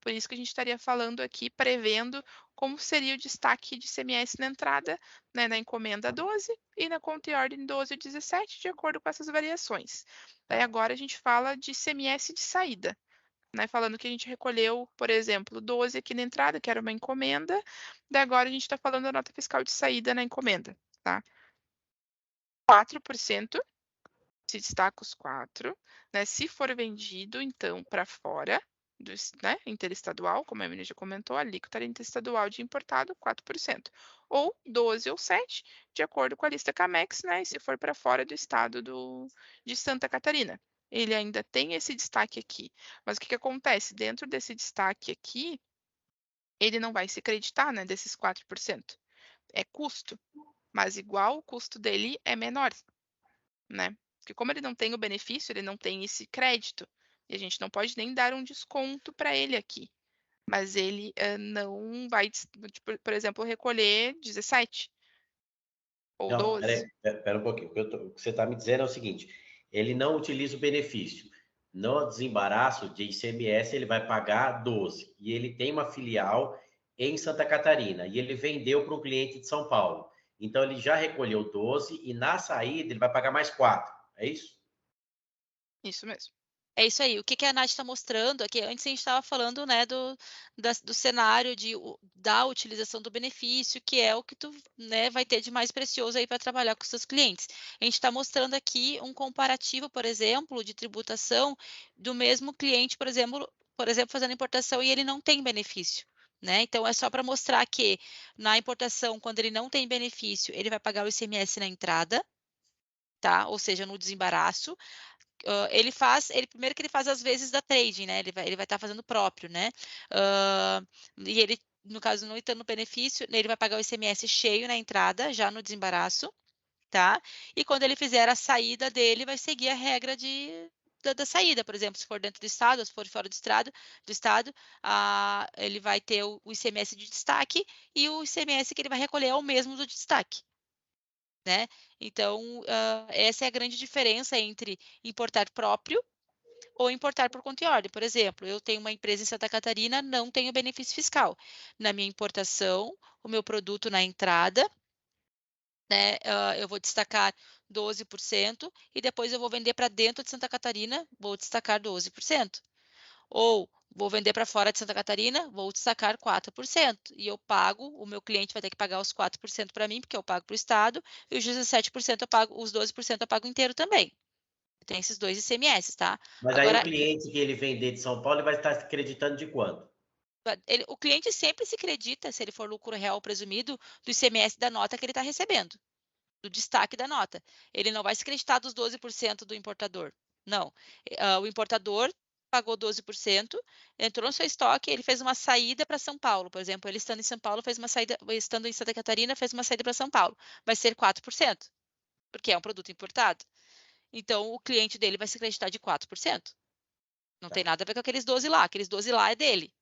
Por isso que a gente estaria falando aqui, prevendo como seria o destaque de CMS na entrada, né, na encomenda 12 e na conta e ordem 12 e 17, de acordo com essas variações. Daí agora a gente fala de CMS de saída. né, falando que a gente recolheu, por exemplo, 12 aqui na entrada, que era uma encomenda, daí agora a gente está falando da nota fiscal de saída na encomenda, tá? 4%, se destaca os 4, né? Se for vendido, então, para fora, né, interestadual, como a Emília já comentou, a alíquota interestadual de importado, 4%. Ou 12 ou 7, de acordo com a lista Camex, né? E se for para fora do estado de Santa Catarina. Ele ainda tem esse destaque aqui. Mas o que acontece? Dentro desse destaque aqui, ele não vai se creditar, né, desses 4%. É custo, mas igual o custo dele é menor, né? Porque como ele não tem o benefício, ele não tem esse crédito, e a gente não pode nem dar um desconto para ele aqui. Mas ele não vai, tipo, por exemplo, recolher 17 ou Não, 12. pera um pouquinho. O que você está me dizendo é o seguinte: ele não utiliza o benefício. No desembaraço de ICMS, ele vai pagar 12. E ele tem uma filial em Santa Catarina. E ele vendeu para um cliente de São Paulo. Então, ele já recolheu 12 e na saída ele vai pagar mais 4. É isso? Isso mesmo. É isso aí. O que a Nath está mostrando aqui, antes a gente estava falando, né, do cenário da utilização do benefício, que é o que tu, né, vai ter de mais precioso aí para trabalhar com os seus clientes. A gente está mostrando aqui um comparativo, por exemplo, de tributação do mesmo cliente, por exemplo, fazendo importação e ele não tem benefício. Né? Então, é só para mostrar que na importação, quando ele não tem benefício, ele vai pagar o ICMS na entrada, tá? Ou seja, no desembaraço. Primeiro que ele faz as vezes da trading, né? Ele vai estar fazendo próprio, né? E ele, no caso, não estando no benefício, ele vai pagar o ICMS cheio na entrada, já no desembaraço, tá? E quando ele fizer a saída dele, vai seguir a regra da saída, por exemplo, se for dentro do estado, ou se for fora do estado, ele vai ter o ICMS de destaque e o ICMS que ele vai recolher é o mesmo do destaque. Né? Então, essa é a grande diferença entre importar próprio ou importar por conta e ordem. Por exemplo, eu tenho uma empresa em Santa Catarina, não tenho benefício fiscal. Na minha importação, o meu produto na entrada, né, eu vou destacar 12% e depois eu vou vender para dentro de Santa Catarina, vou destacar 12%. Ou vou vender para fora de Santa Catarina, vou destacar 4%. E eu pago, o meu cliente vai ter que pagar os 4% para mim, porque eu pago para o Estado, e os 17% eu pago, os 12% eu pago inteiro também. Tem esses dois ICMS, tá? Mas aí o Agora, cliente que ele vender de São Paulo ele vai estar acreditando de quanto? o cliente sempre se acredita, se ele for lucro real presumido, do ICMS da nota que ele está recebendo, do destaque da nota. Ele não vai se acreditar dos 12% do importador. Não. O importador pagou 12%, entrou no seu estoque, ele fez uma saída para São Paulo, por exemplo, ele estando em São Paulo, fez uma saída, estando em Santa Catarina, fez uma saída para São Paulo. Vai ser 4%, porque é um produto importado. Então, o cliente dele vai se acreditar de 4%. Não tem nada a ver com aqueles 12 lá. Aqueles 12 lá é dele.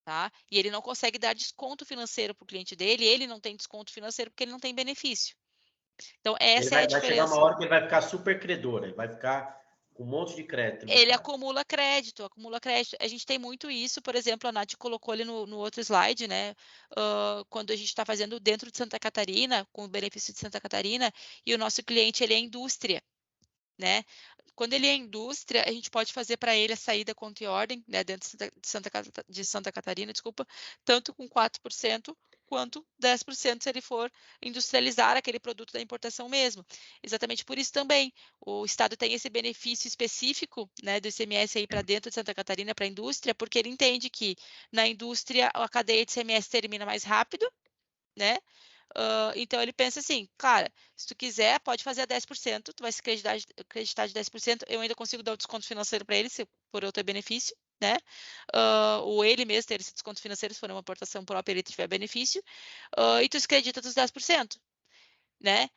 Tá? E ele não consegue dar desconto financeiro para o cliente dele, ele não tem desconto financeiro porque ele não tem benefício. Então, Ele essa é a vai chegar uma diferença. hora que ele vai ficar super credor, ele vai ficar com um monte de crédito Ele tributado. acumula crédito, acumula crédito. A gente tem muito isso, por exemplo, a Nath colocou ali no outro slide, né? Quando a gente está fazendo dentro de Santa Catarina, com o benefício de Santa Catarina, e o nosso cliente ele é indústria, né? Quando ele é indústria, a gente pode fazer para ele a saída conta e ordem, né, dentro de Santa Catarina, desculpa, tanto com 4% quanto 10% se ele for industrializar aquele produto da importação mesmo. Exatamente por isso também, o Estado tem esse benefício específico, né, do ICMS aí para dentro de Santa Catarina, para a indústria, porque ele entende que na indústria a cadeia de ICMS termina mais rápido, né? Então ele pensa assim, cara, se tu quiser, pode fazer a 10%, tu vai se acreditar de 10%, eu ainda consigo dar o desconto financeiro para ele, por eu ter benefício, né? Ou ele mesmo ter esse desconto financeiro, se for uma importação própria, ele tiver benefício, e tu se acredita dos 10%. Né?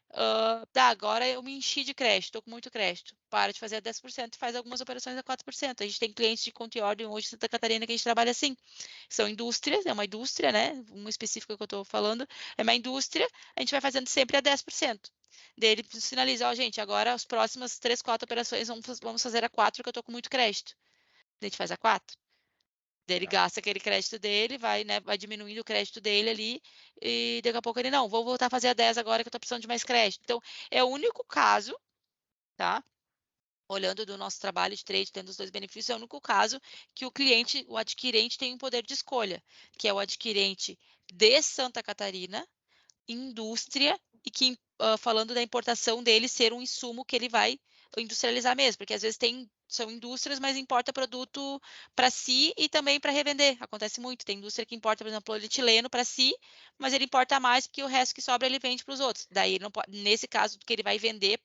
Agora eu me enchi de crédito, estou com muito crédito. Para de fazer a 10% e faz algumas operações a 4%. A gente tem clientes de conta e ordem hoje em Santa Catarina que a gente trabalha assim. São indústrias, é uma indústria, né? Uma específica que eu estou falando, é uma indústria, a gente vai fazendo sempre a 10%. Daí ele sinaliza, ó, gente, agora as próximas 3, 4 operações vamos fazer a 4, que eu estou com muito crédito. A gente faz a 4. Ele gasta aquele crédito dele, né, vai diminuindo o crédito dele ali, e daqui a pouco ele, não, vou voltar a fazer a 10 agora que eu estou precisando de mais crédito. Então, é o único caso, tá? olhando do nosso trabalho de trade, tendo os dois benefícios, é o único caso que o cliente, o adquirente, tem um poder de escolha, que é o adquirente de Santa Catarina, indústria, e que, falando da importação dele ser um insumo que ele vai industrializar mesmo, porque às vezes são indústrias, mas importa produto para si e também para revender. Acontece muito, tem indústria que importa, por exemplo, polietileno para si, mas ele importa mais porque o resto que sobra ele vende para os outros. Daí, ele não pode, nesse caso, que ele vai vender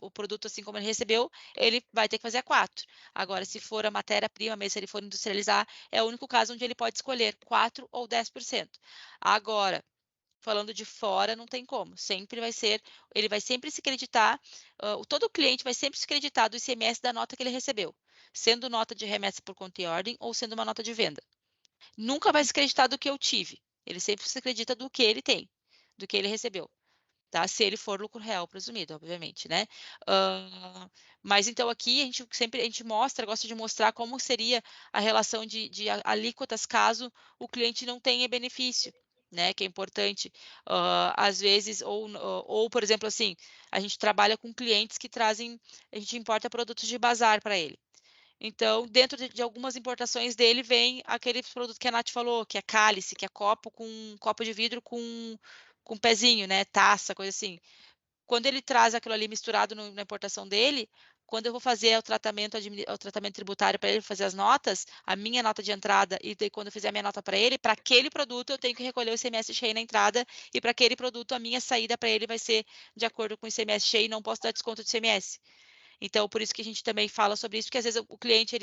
o produto assim como ele recebeu, ele vai ter que fazer a 4. Agora, se for a matéria-prima, mesmo se ele for industrializar, é o único caso onde ele pode escolher 4 ou 10%. Agora, falando de fora, não tem como. Sempre vai ser, ele vai sempre se creditar, todo cliente vai sempre se creditar do ICMS da nota que ele recebeu, sendo nota de remessa por conta e ordem ou sendo uma nota de venda. Nunca vai se creditar do que eu tive. Ele sempre se acredita do que ele tem, do que ele recebeu. Tá? Se ele for lucro real presumido, obviamente, né? Mas então aqui a gente gosta de mostrar como seria a relação de alíquotas caso o cliente não tenha benefício, né? Que é importante, às vezes, ou, por exemplo, assim, a gente trabalha com clientes que trazem, a gente importa produtos de bazar para ele. Então, dentro de algumas importações dele vem aquele produto que a Nath falou, que é cálice, que é copo de vidro com pezinho, né? Taça, coisa assim. Quando ele traz aquilo ali misturado na importação dele, quando eu vou fazer o tratamento tributário para ele fazer as notas, a minha nota de entrada, e daí quando eu fizer a minha nota para ele, para aquele produto eu tenho que recolher o ICMS cheio na entrada, e para aquele produto a minha saída para ele vai ser de acordo com o ICMS cheio e não posso dar desconto de ICMS. Então, por isso que a gente também fala sobre isso, porque às vezes o cliente,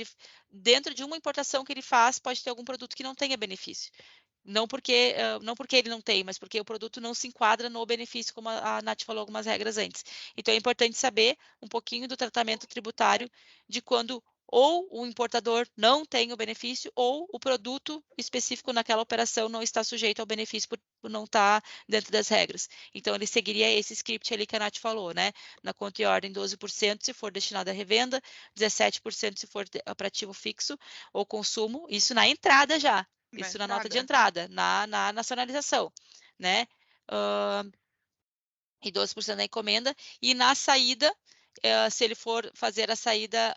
dentro de uma importação que ele faz, pode ter algum produto que não tenha benefício. Não porque ele não tem, mas porque o produto não se enquadra no benefício, como a Nath falou algumas regras antes. Então, é importante saber um pouquinho do tratamento tributário de quando ou o importador não tem o benefício ou o produto específico naquela operação não está sujeito ao benefício por não estar dentro das regras. Então, ele seguiria esse script ali que a Nath falou, né? Na conta e ordem, 12% se for destinado à revenda, 17% se for para ativo fixo ou consumo, isso na entrada já. Isso na nota de entrada, na nacionalização, né? E 12% na encomenda. E na saída, se ele for fazer a saída,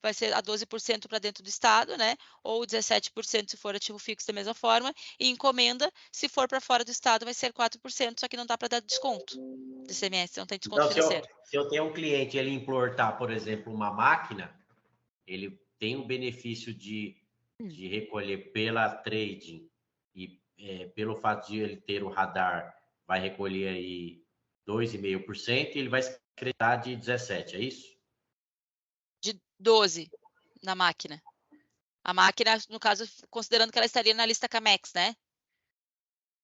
vai ser a 12% para dentro do estado, né? Ou 17% se for ativo fixo da mesma forma. E encomenda, se for para fora do estado, vai ser 4%, só que não dá para dar desconto de ICMS, não tem desconto Então, financeiro. se eu tenho um cliente, ele importar, por exemplo, uma máquina, ele tem o benefício de recolher pela trading e pelo fato de ele ter o radar, vai recolher aí 2,5% e ele vai se acreditar de 17%, é isso? De 12 na máquina. A máquina, no caso, considerando que ela estaria na lista Camex, né?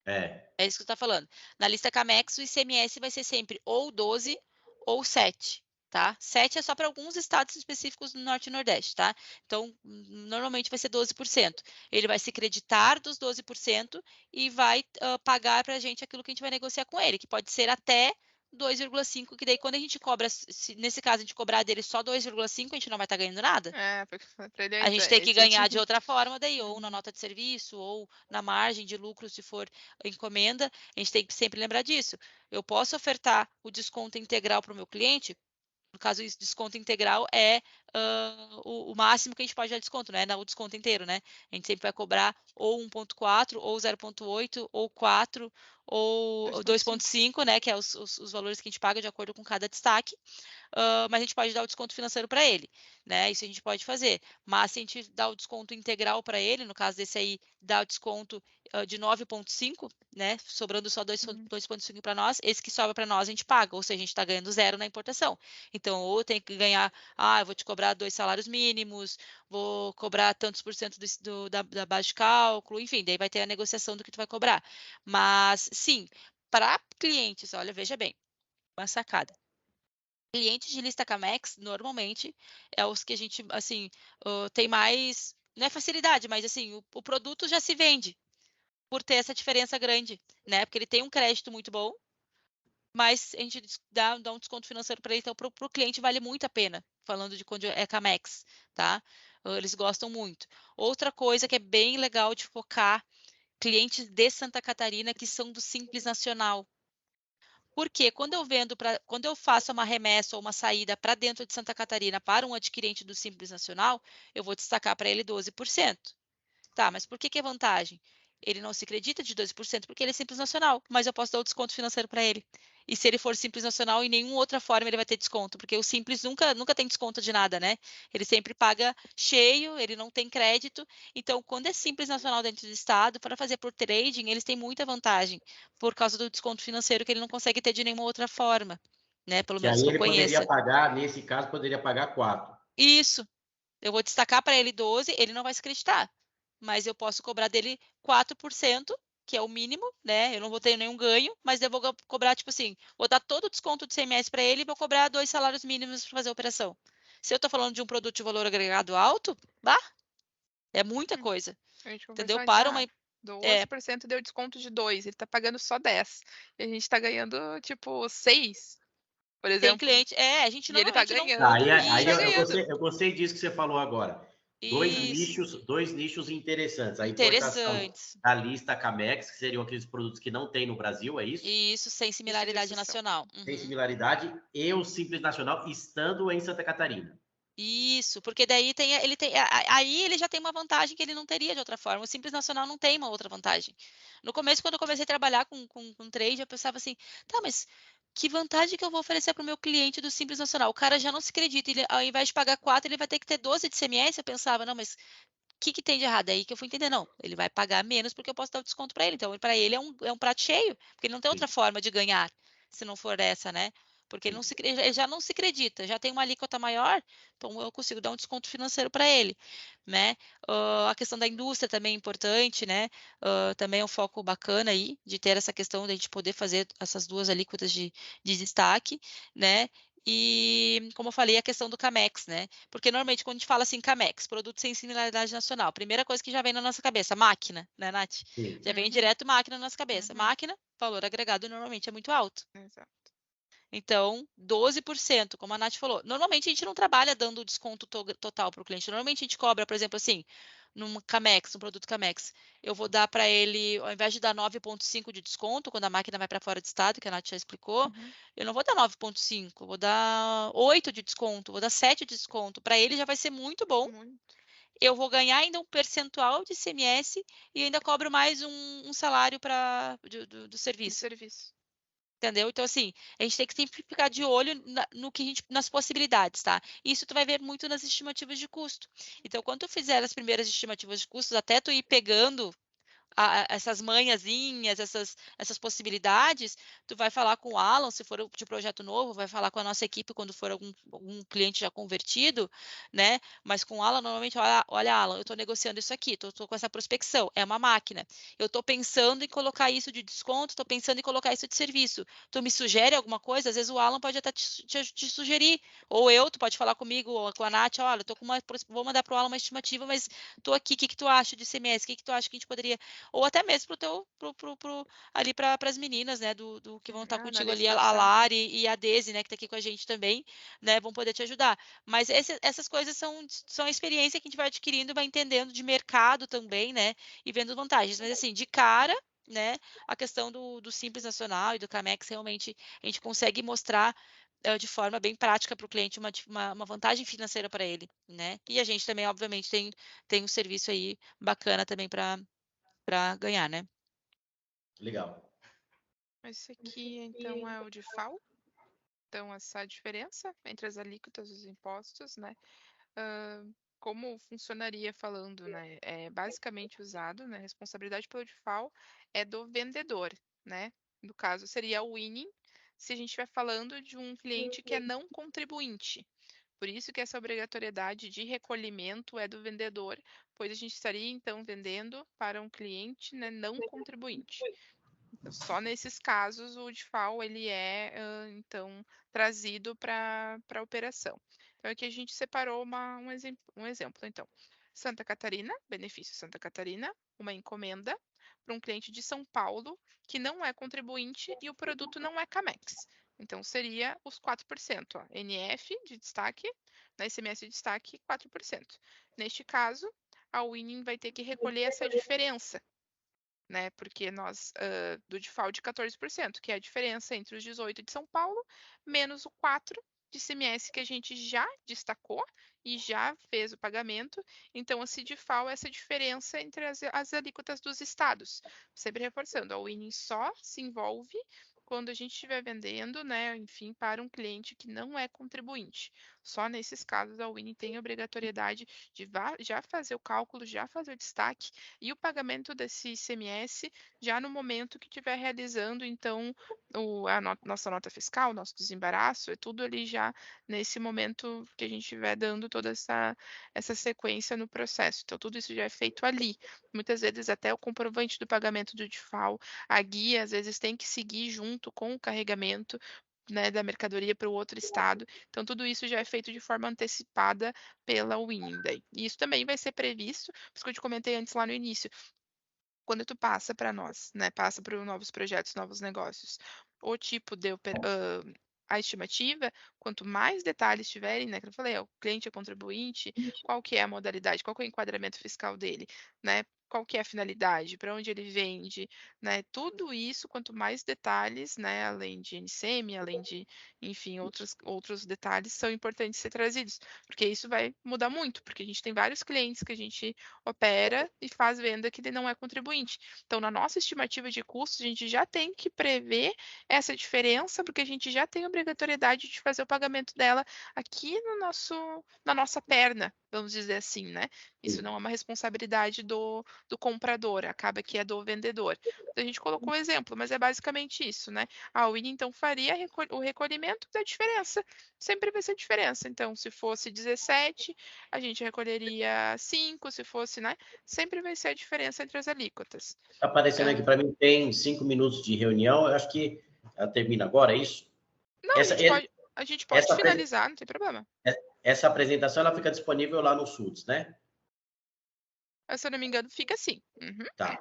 É isso que você está falando. Na lista Camex, o ICMS vai ser sempre ou 12 ou 7, tá? 7 é só para alguns estados específicos do Norte e Nordeste, tá? Então, normalmente vai ser 12%. Ele vai se creditar dos 12% e vai pagar para a gente aquilo que a gente vai negociar com ele, que pode ser até 2,5, que daí quando a gente cobra, nesse caso a gente cobrar dele só 2,5, a gente não vai estar ganhando nada. Porque para ele A gente tem que ganhar de outra forma daí, ou na nota de serviço, ou na margem de lucro, se for encomenda. A gente tem que sempre lembrar disso. Eu posso ofertar o desconto integral para o meu cliente. No caso, isso, desconto integral é o máximo que a gente pode dar desconto, né? Não o desconto inteiro, né? A gente sempre vai cobrar ou 1,4, ou 0,8, ou 4, ou 2,5, né? Que é os valores que a gente paga de acordo com cada destaque. Mas a gente pode dar o desconto financeiro para ele, né? Isso a gente pode fazer. Mas se a gente dá o desconto integral para ele, no caso desse aí, dá o desconto de 9,5, né? Sobrando só 2,5 para nós, esse que sobra para nós a gente paga, ou seja, a gente está ganhando zero na importação. Então, ou tem que ganhar, eu vou te cobrar 2 salários mínimos, vou cobrar tantos por cento da base de cálculo, enfim, daí vai ter a negociação do que tu vai cobrar. Mas, sim, para clientes, olha, veja bem, uma sacada. Clientes de lista Camex, normalmente, é os que a gente, assim, tem mais, não é facilidade, mas, assim, o produto já se vende por ter essa diferença grande, né? Porque ele tem um crédito muito bom, mas a gente dá um desconto financeiro para ele, então para o cliente vale muito a pena, falando de quando é Camex, tá? Eles gostam muito. Outra coisa que é bem legal de focar, clientes de Santa Catarina que são do Simples Nacional. Porque quando eu faço uma remessa ou uma saída para dentro de Santa Catarina para um adquirente do Simples Nacional, eu vou destacar para ele 12%. Tá, mas por que é vantagem? Ele não se acredita de 12% porque ele é Simples Nacional, mas eu posso dar o desconto financeiro para ele. E se ele for Simples Nacional, em nenhuma outra forma ele vai ter desconto, porque o Simples nunca tem desconto de nada, né? Ele sempre paga cheio, ele não tem crédito. Então, quando é Simples Nacional dentro do estado, para fazer por trading, eles têm muita vantagem, por causa do desconto financeiro que ele não consegue ter de nenhuma outra forma, né? Pelo Que menos aí que eu ele poderia conheça. pagar, nesse caso, poderia pagar 4. Isso. Eu vou destacar para ele 12, ele não vai se acreditar. Mas eu posso cobrar dele 4%, que é o mínimo, né? Eu não vou ter nenhum ganho, mas eu vou cobrar, tipo assim, vou dar todo o desconto de CMS para ele e vou cobrar 2 salários mínimos para fazer a operação. Se eu estou falando de um produto de valor agregado alto, bah, é muita coisa, A gente entendeu? conversou antes, Para uma. É, 12% deu desconto de 2, ele tá pagando só 10. E a gente tá ganhando, tipo, 6, por tem exemplo. cliente. É, a gente E ele tá normalmente não. ganhando e a gente Aí tá Isso, ganhando. eu gostei disso que você falou agora. isso. Dois nichos interessantes. A importação Interessantes. da lista Camex, que seriam aqueles produtos que não tem no Brasil, é isso? Isso, sem Lista de similaridade exceção. nacional. Tem Uhum. similaridade, e o Simples Nacional estando em Santa Catarina. Isso, porque daí ele tem, aí ele já tem uma vantagem que ele não teria de outra forma. O Simples Nacional não tem uma outra vantagem. No começo, quando eu comecei a trabalhar com trade, eu pensava assim, tá, mas que vantagem que eu vou oferecer para o meu cliente do Simples Nacional? O cara já não se acredita, ele, ao invés de pagar 4, ele vai ter que ter 12 de CMS. Eu pensava, não, mas o que tem de errado? Aí que eu fui entender, não, ele vai pagar menos porque eu posso dar o desconto para ele. Então, para ele é um prato cheio, porque ele não tem outra Sim, forma de ganhar, se não for essa, né? Porque sim. ele já não se acredita, já tem uma alíquota maior, então eu consigo dar um desconto financeiro para ele, né? A questão da indústria também é importante, né? Também é um foco bacana aí de ter essa questão de a gente poder fazer essas duas alíquotas de destaque, né? E, como eu falei, a questão do Camex, né? Porque normalmente quando a gente fala assim, Camex, produto sem similaridade nacional, primeira coisa que já vem na nossa cabeça, máquina, né, Nath? Sim. Já vem Uhum, direto máquina na nossa cabeça. uhum, Máquina, valor agregado normalmente é muito alto. exato. Então, 12%, como a Nath falou. Normalmente a gente não trabalha dando desconto total para o cliente. Normalmente a gente cobra, por exemplo, assim, num Camex, um produto Camex, eu vou dar para ele, ao invés de dar 9,5 de desconto, quando a máquina vai para fora de estado, que a Nath já explicou, Uhum, eu não vou dar 9,5, vou dar 8 de desconto, vou dar 7 de desconto. Para ele já vai ser muito bom. muito. Eu vou ganhar ainda um percentual de ICMS e ainda cobro mais um salário do Do serviço. serviço. Entendeu? Então, assim, a gente tem que sempre ficar de olho no que nas possibilidades, tá? Isso tu vai ver muito nas estimativas de custo. Então, quando tu fizer as primeiras estimativas de custos, até tu ir pegando essas manhãzinhas, essas possibilidades, tu vai falar com o Alan, se for de projeto novo, vai falar com a nossa equipe quando for algum cliente já convertido, né? Mas com o Alan, normalmente, olha, Alan, eu estou negociando isso aqui, estou com essa prospecção, é uma máquina. Eu estou pensando em colocar isso de desconto, estou pensando em colocar isso de serviço. Tu me sugere alguma coisa? Às vezes o Alan pode até te sugerir, ou tu pode falar comigo, ou com a Nath, olha, vou mandar para o Alan uma estimativa, mas estou aqui, o que tu acha de CMS? O que tu acha que a gente poderia ou até mesmo ali para as meninas, né, do que vão estar Na contigo ali, a licitação. Lari e a Desi, né, que está aqui com a gente também, né, vão poder te ajudar. Mas essas coisas são a experiência que a gente vai adquirindo, vai entendendo de mercado também, né, e vendo vantagens. Mas assim, de cara, né, a questão do Simples Nacional e do Camex, realmente a gente consegue mostrar de forma bem prática para o cliente uma vantagem financeira para ele, né? E a gente também, obviamente, tem um serviço aí bacana também para ganhar, né? Legal. Esse aqui, então, é o de FAO. Então, essa diferença entre as alíquotas dos impostos, né? ah, Como funcionaria falando, né? É basicamente usado, né? Responsabilidade pelo default é do vendedor, né? No caso, seria o winning se a gente estiver falando de um cliente que é não contribuinte. Por isso que essa obrigatoriedade de recolhimento é do vendedor, pois a gente estaria então vendendo para um cliente, né, não contribuinte. Então, só nesses casos o default ele é então trazido para a operação. Então aqui a gente separou um exemplo. Então, Santa Catarina, benefício Santa Catarina, uma encomenda para um cliente de São Paulo que não é contribuinte e o produto não é Camex. Então seria os 4%, ó, NF de destaque, na ICMS de destaque 4%. Neste caso, a Winning vai ter que recolher essa diferença né? Porque nós, do default de 14%, que é a diferença entre os 18 de São Paulo, menos o 4 de ICMS que a gente já destacou e já fez o pagamento. Então, esse default é essa diferença entre as alíquotas dos estados. Sempre reforçando, a Winning só se envolve quando a gente estiver vendendo, né, enfim, para um cliente que não é contribuinte. Só nesses casos a Winning tem a obrigatoriedade de já fazer o cálculo, já fazer o destaque e o pagamento desse ICMS já no momento que estiver realizando, então, nossa nota fiscal, nosso desembaraço, é tudo ali já nesse momento que a gente estiver dando toda essa sequência no processo. Então, tudo isso já é feito ali. Muitas vezes até o comprovante do pagamento do DIFAL, a guia, às vezes tem que seguir junto com o carregamento, né, da mercadoria para o outro estado. Então, tudo isso já é feito de forma antecipada pela Winning daí. E isso também vai ser previsto, por isso que eu te comentei antes lá no início, quando tu passa para nós, né, passa para novos projetos, novos negócios, o tipo de a estimativa, quanto mais detalhes tiverem, né, que eu falei, o cliente é contribuinte, qual que é a modalidade, qual que é o enquadramento fiscal dele, né, qual que é a finalidade, para onde ele vende, né, tudo isso, quanto mais detalhes, né, além de NCM, além de, enfim, outros detalhes são importantes ser trazidos, porque isso vai mudar muito, porque a gente tem vários clientes que a gente opera e faz venda que ele não é contribuinte. Então, na nossa estimativa de custos, a gente já tem que prever essa diferença, porque a gente já tem a obrigatoriedade de fazer o pagamento dela aqui na nossa perna, vamos dizer assim, né? Isso não é uma responsabilidade do comprador, acaba que é do vendedor. Então, a gente colocou o exemplo, mas é basicamente isso, né? A Winnie, então, faria o recolhimento da diferença. Sempre vai ser diferença. Então, se fosse 17, a gente recolheria 5, se fosse, né? Sempre vai ser a diferença entre as alíquotas. Está aparecendo aqui para mim, tem 5 minutos de reunião, eu acho que ela termina agora, é isso? Não, Essa, a gente pode essa, finalizar, não tem problema. essa apresentação ela fica disponível lá no SUDS, né? Se eu não me engano, fica assim. Uhum, Tá.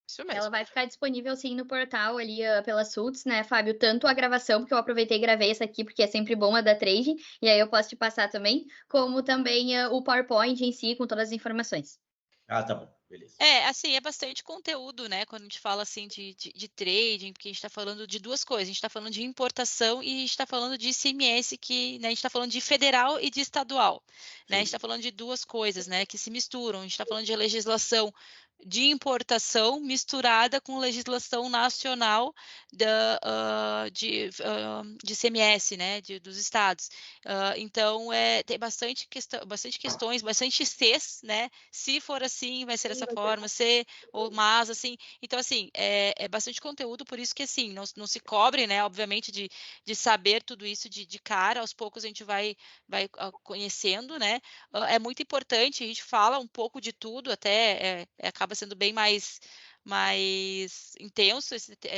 isso Ela mesmo. vai ficar disponível sim no portal ali pela Sults, né, Fábio? Tanto a gravação, porque eu aproveitei e gravei essa aqui, porque é sempre bom a da trading, e aí eu posso te passar também, como também o PowerPoint em si, com todas as informações. Ah, tá bom, beleza. Assim, é bastante conteúdo, né? Quando a gente fala assim de trading, porque a gente está falando de duas coisas, a gente está falando de importação e a gente está falando de ICMS, que, né, a gente está falando de federal e de estadual, né? A gente está falando de duas coisas, né, que se misturam. A gente está falando de legislação de importação misturada com legislação nacional de ICMS, né, dos estados. Então, tem bastante questões, bastante Cs, né? Se for assim, vai ser dessa forma, se ou mas, assim. Então, assim, é bastante conteúdo, por isso que, assim, não se cobre, né, obviamente, de saber tudo isso de cara, aos poucos a gente vai conhecendo, né? É muito importante, a gente fala um pouco de tudo, até acaba sendo bem mais intenso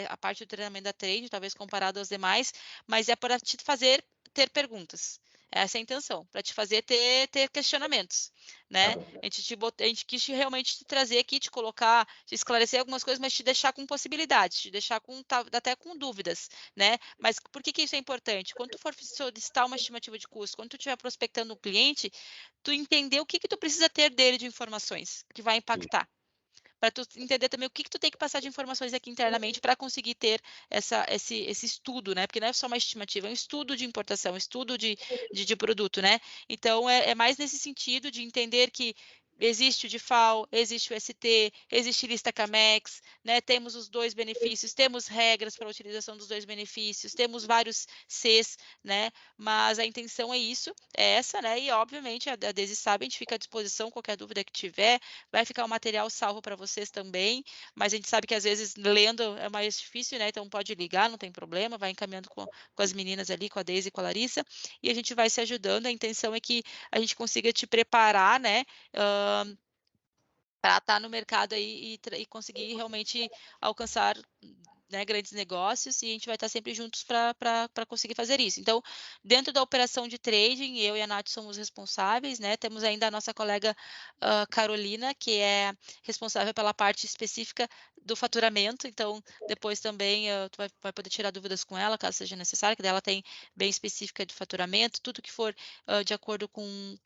a parte do treinamento da trade, talvez comparado aos demais, mas é para te fazer ter perguntas. Essa é a intenção, para te fazer ter questionamentos, né? Tá A gente quis realmente te trazer aqui, te colocar, te esclarecer algumas coisas, mas te deixar com possibilidades, te deixar até com dúvidas, né? Mas por que isso é importante? Quando tu for solicitar uma estimativa de custo, quando tu estiver prospectando um cliente, tu entender o que tu precisa ter dele de informações que vai impactar. Para tu entender também o que tu tem que passar de informações aqui internamente para conseguir ter esse estudo, né? Porque não é só uma estimativa, é um estudo de importação, um estudo de produto, né? Então, é mais nesse sentido de entender que existe o DIFAL, existe o ST, existe lista CAMEX, né? Temos os dois benefícios, temos regras para a utilização dos dois benefícios, temos vários Cs, né? Mas a intenção é essa, né? E obviamente a Daisy sabe, a gente fica à disposição, qualquer dúvida que tiver, vai ficar o material salvo para vocês também, mas a gente sabe que às vezes lendo é mais difícil, né? Então pode ligar, não tem problema, vai encaminhando com as meninas ali, com a Daisy e com a Larissa, e a gente vai se ajudando. A intenção é que a gente consiga te preparar, né? Para estar no mercado aí e conseguir realmente alcançar, né, grandes negócios, e a gente vai estar sempre juntos para conseguir fazer isso. Então, dentro da operação de trading, eu e a Nath somos responsáveis, né? Temos ainda a nossa colega Carolina, que é responsável pela parte específica do faturamento. Então, depois também tu vai poder tirar dúvidas com ela, caso seja necessário, que ela tem bem específica de faturamento, tudo que for de acordo com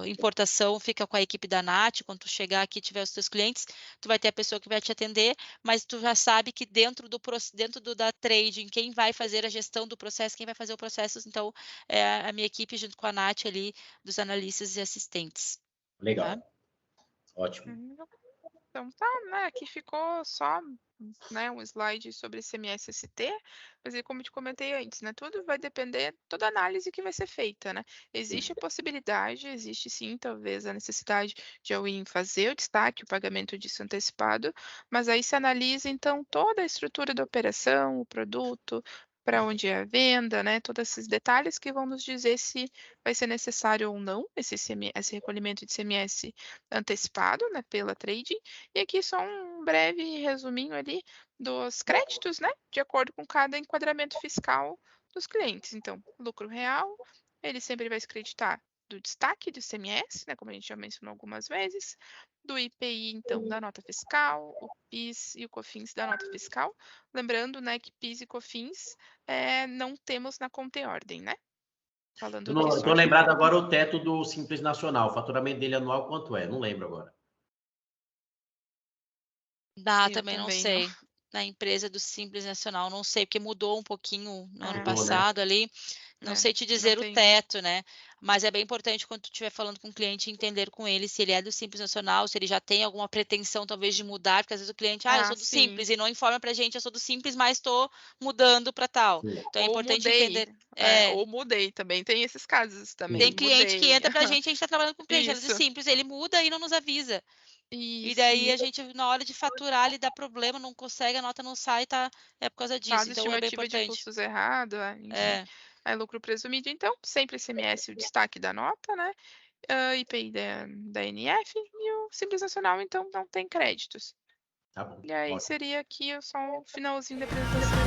importação fica com a equipe da Nath. Quando tu chegar aqui e tiver os teus clientes, tu vai ter a pessoa que vai te atender, mas tu já sabe que dentro da trading, quem vai fazer a gestão do processo, quem vai fazer o processo, então, é a minha equipe junto com a Nath ali, dos analistas e assistentes. Legal. Tá? Ótimo. Então tá, né? Aqui ficou só, né, um slide sobre CMS-ST, mas como eu te comentei antes, né? Tudo vai depender, toda análise que vai ser feita, né? Existe a possibilidade, existe sim, talvez, a necessidade de a Winning fazer o destaque, o pagamento disso antecipado, mas aí se analisa, então, toda a estrutura da operação, o produto, para onde é a venda, né? Todos esses detalhes que vão nos dizer se vai ser necessário ou não esse recolhimento de CMS antecipado, né, pela trading. E aqui só um breve resuminho ali dos créditos, né, de acordo com cada enquadramento fiscal dos clientes. Então, lucro real, ele sempre vai se creditar do destaque do ICMS, né, como a gente já mencionou algumas vezes, do IPI, então, da nota fiscal, o PIS e o COFINS da nota fiscal. Lembrando, né, que PIS e COFINS não temos na conta em ordem, né? Falando aqui só Estou de... lembrado agora o teto do Simples Nacional, o faturamento dele anual quanto é? Não lembro agora. Eu Eu também não também sei. Na empresa do Simples Nacional, não sei, porque mudou um pouquinho no ano Mudou, né? passado ali. Não sei te dizer o teto, né? Mas é bem importante quando tu estiver falando com o cliente entender com ele se ele é do Simples Nacional, se ele já tem alguma pretensão talvez de mudar, porque às vezes o cliente, eu sou do sim. Simples e não informa pra gente, eu sou do Simples, mas estou mudando para tal. Sim. Então é Ou importante mudei, entender. ou mudei também. Tem esses casos também. Tem cliente que Mudei. entra pra gente, a gente tá trabalhando com o cliente, ela é do Isso. Simples, ele muda e não nos avisa. E Isso. daí a gente, na hora de faturar, ele dá problema, não consegue, a nota não sai, tá? É por causa disso. Faz Então é bem estimativa de importante. custos errado, enfim. É lucro presumido. Então, sempre ICMS, o destaque da nota, né? IPI da NF e o Simples Nacional, então, não tem créditos. Tá bom. E aí Ótimo. seria aqui só o finalzinho da apresentação.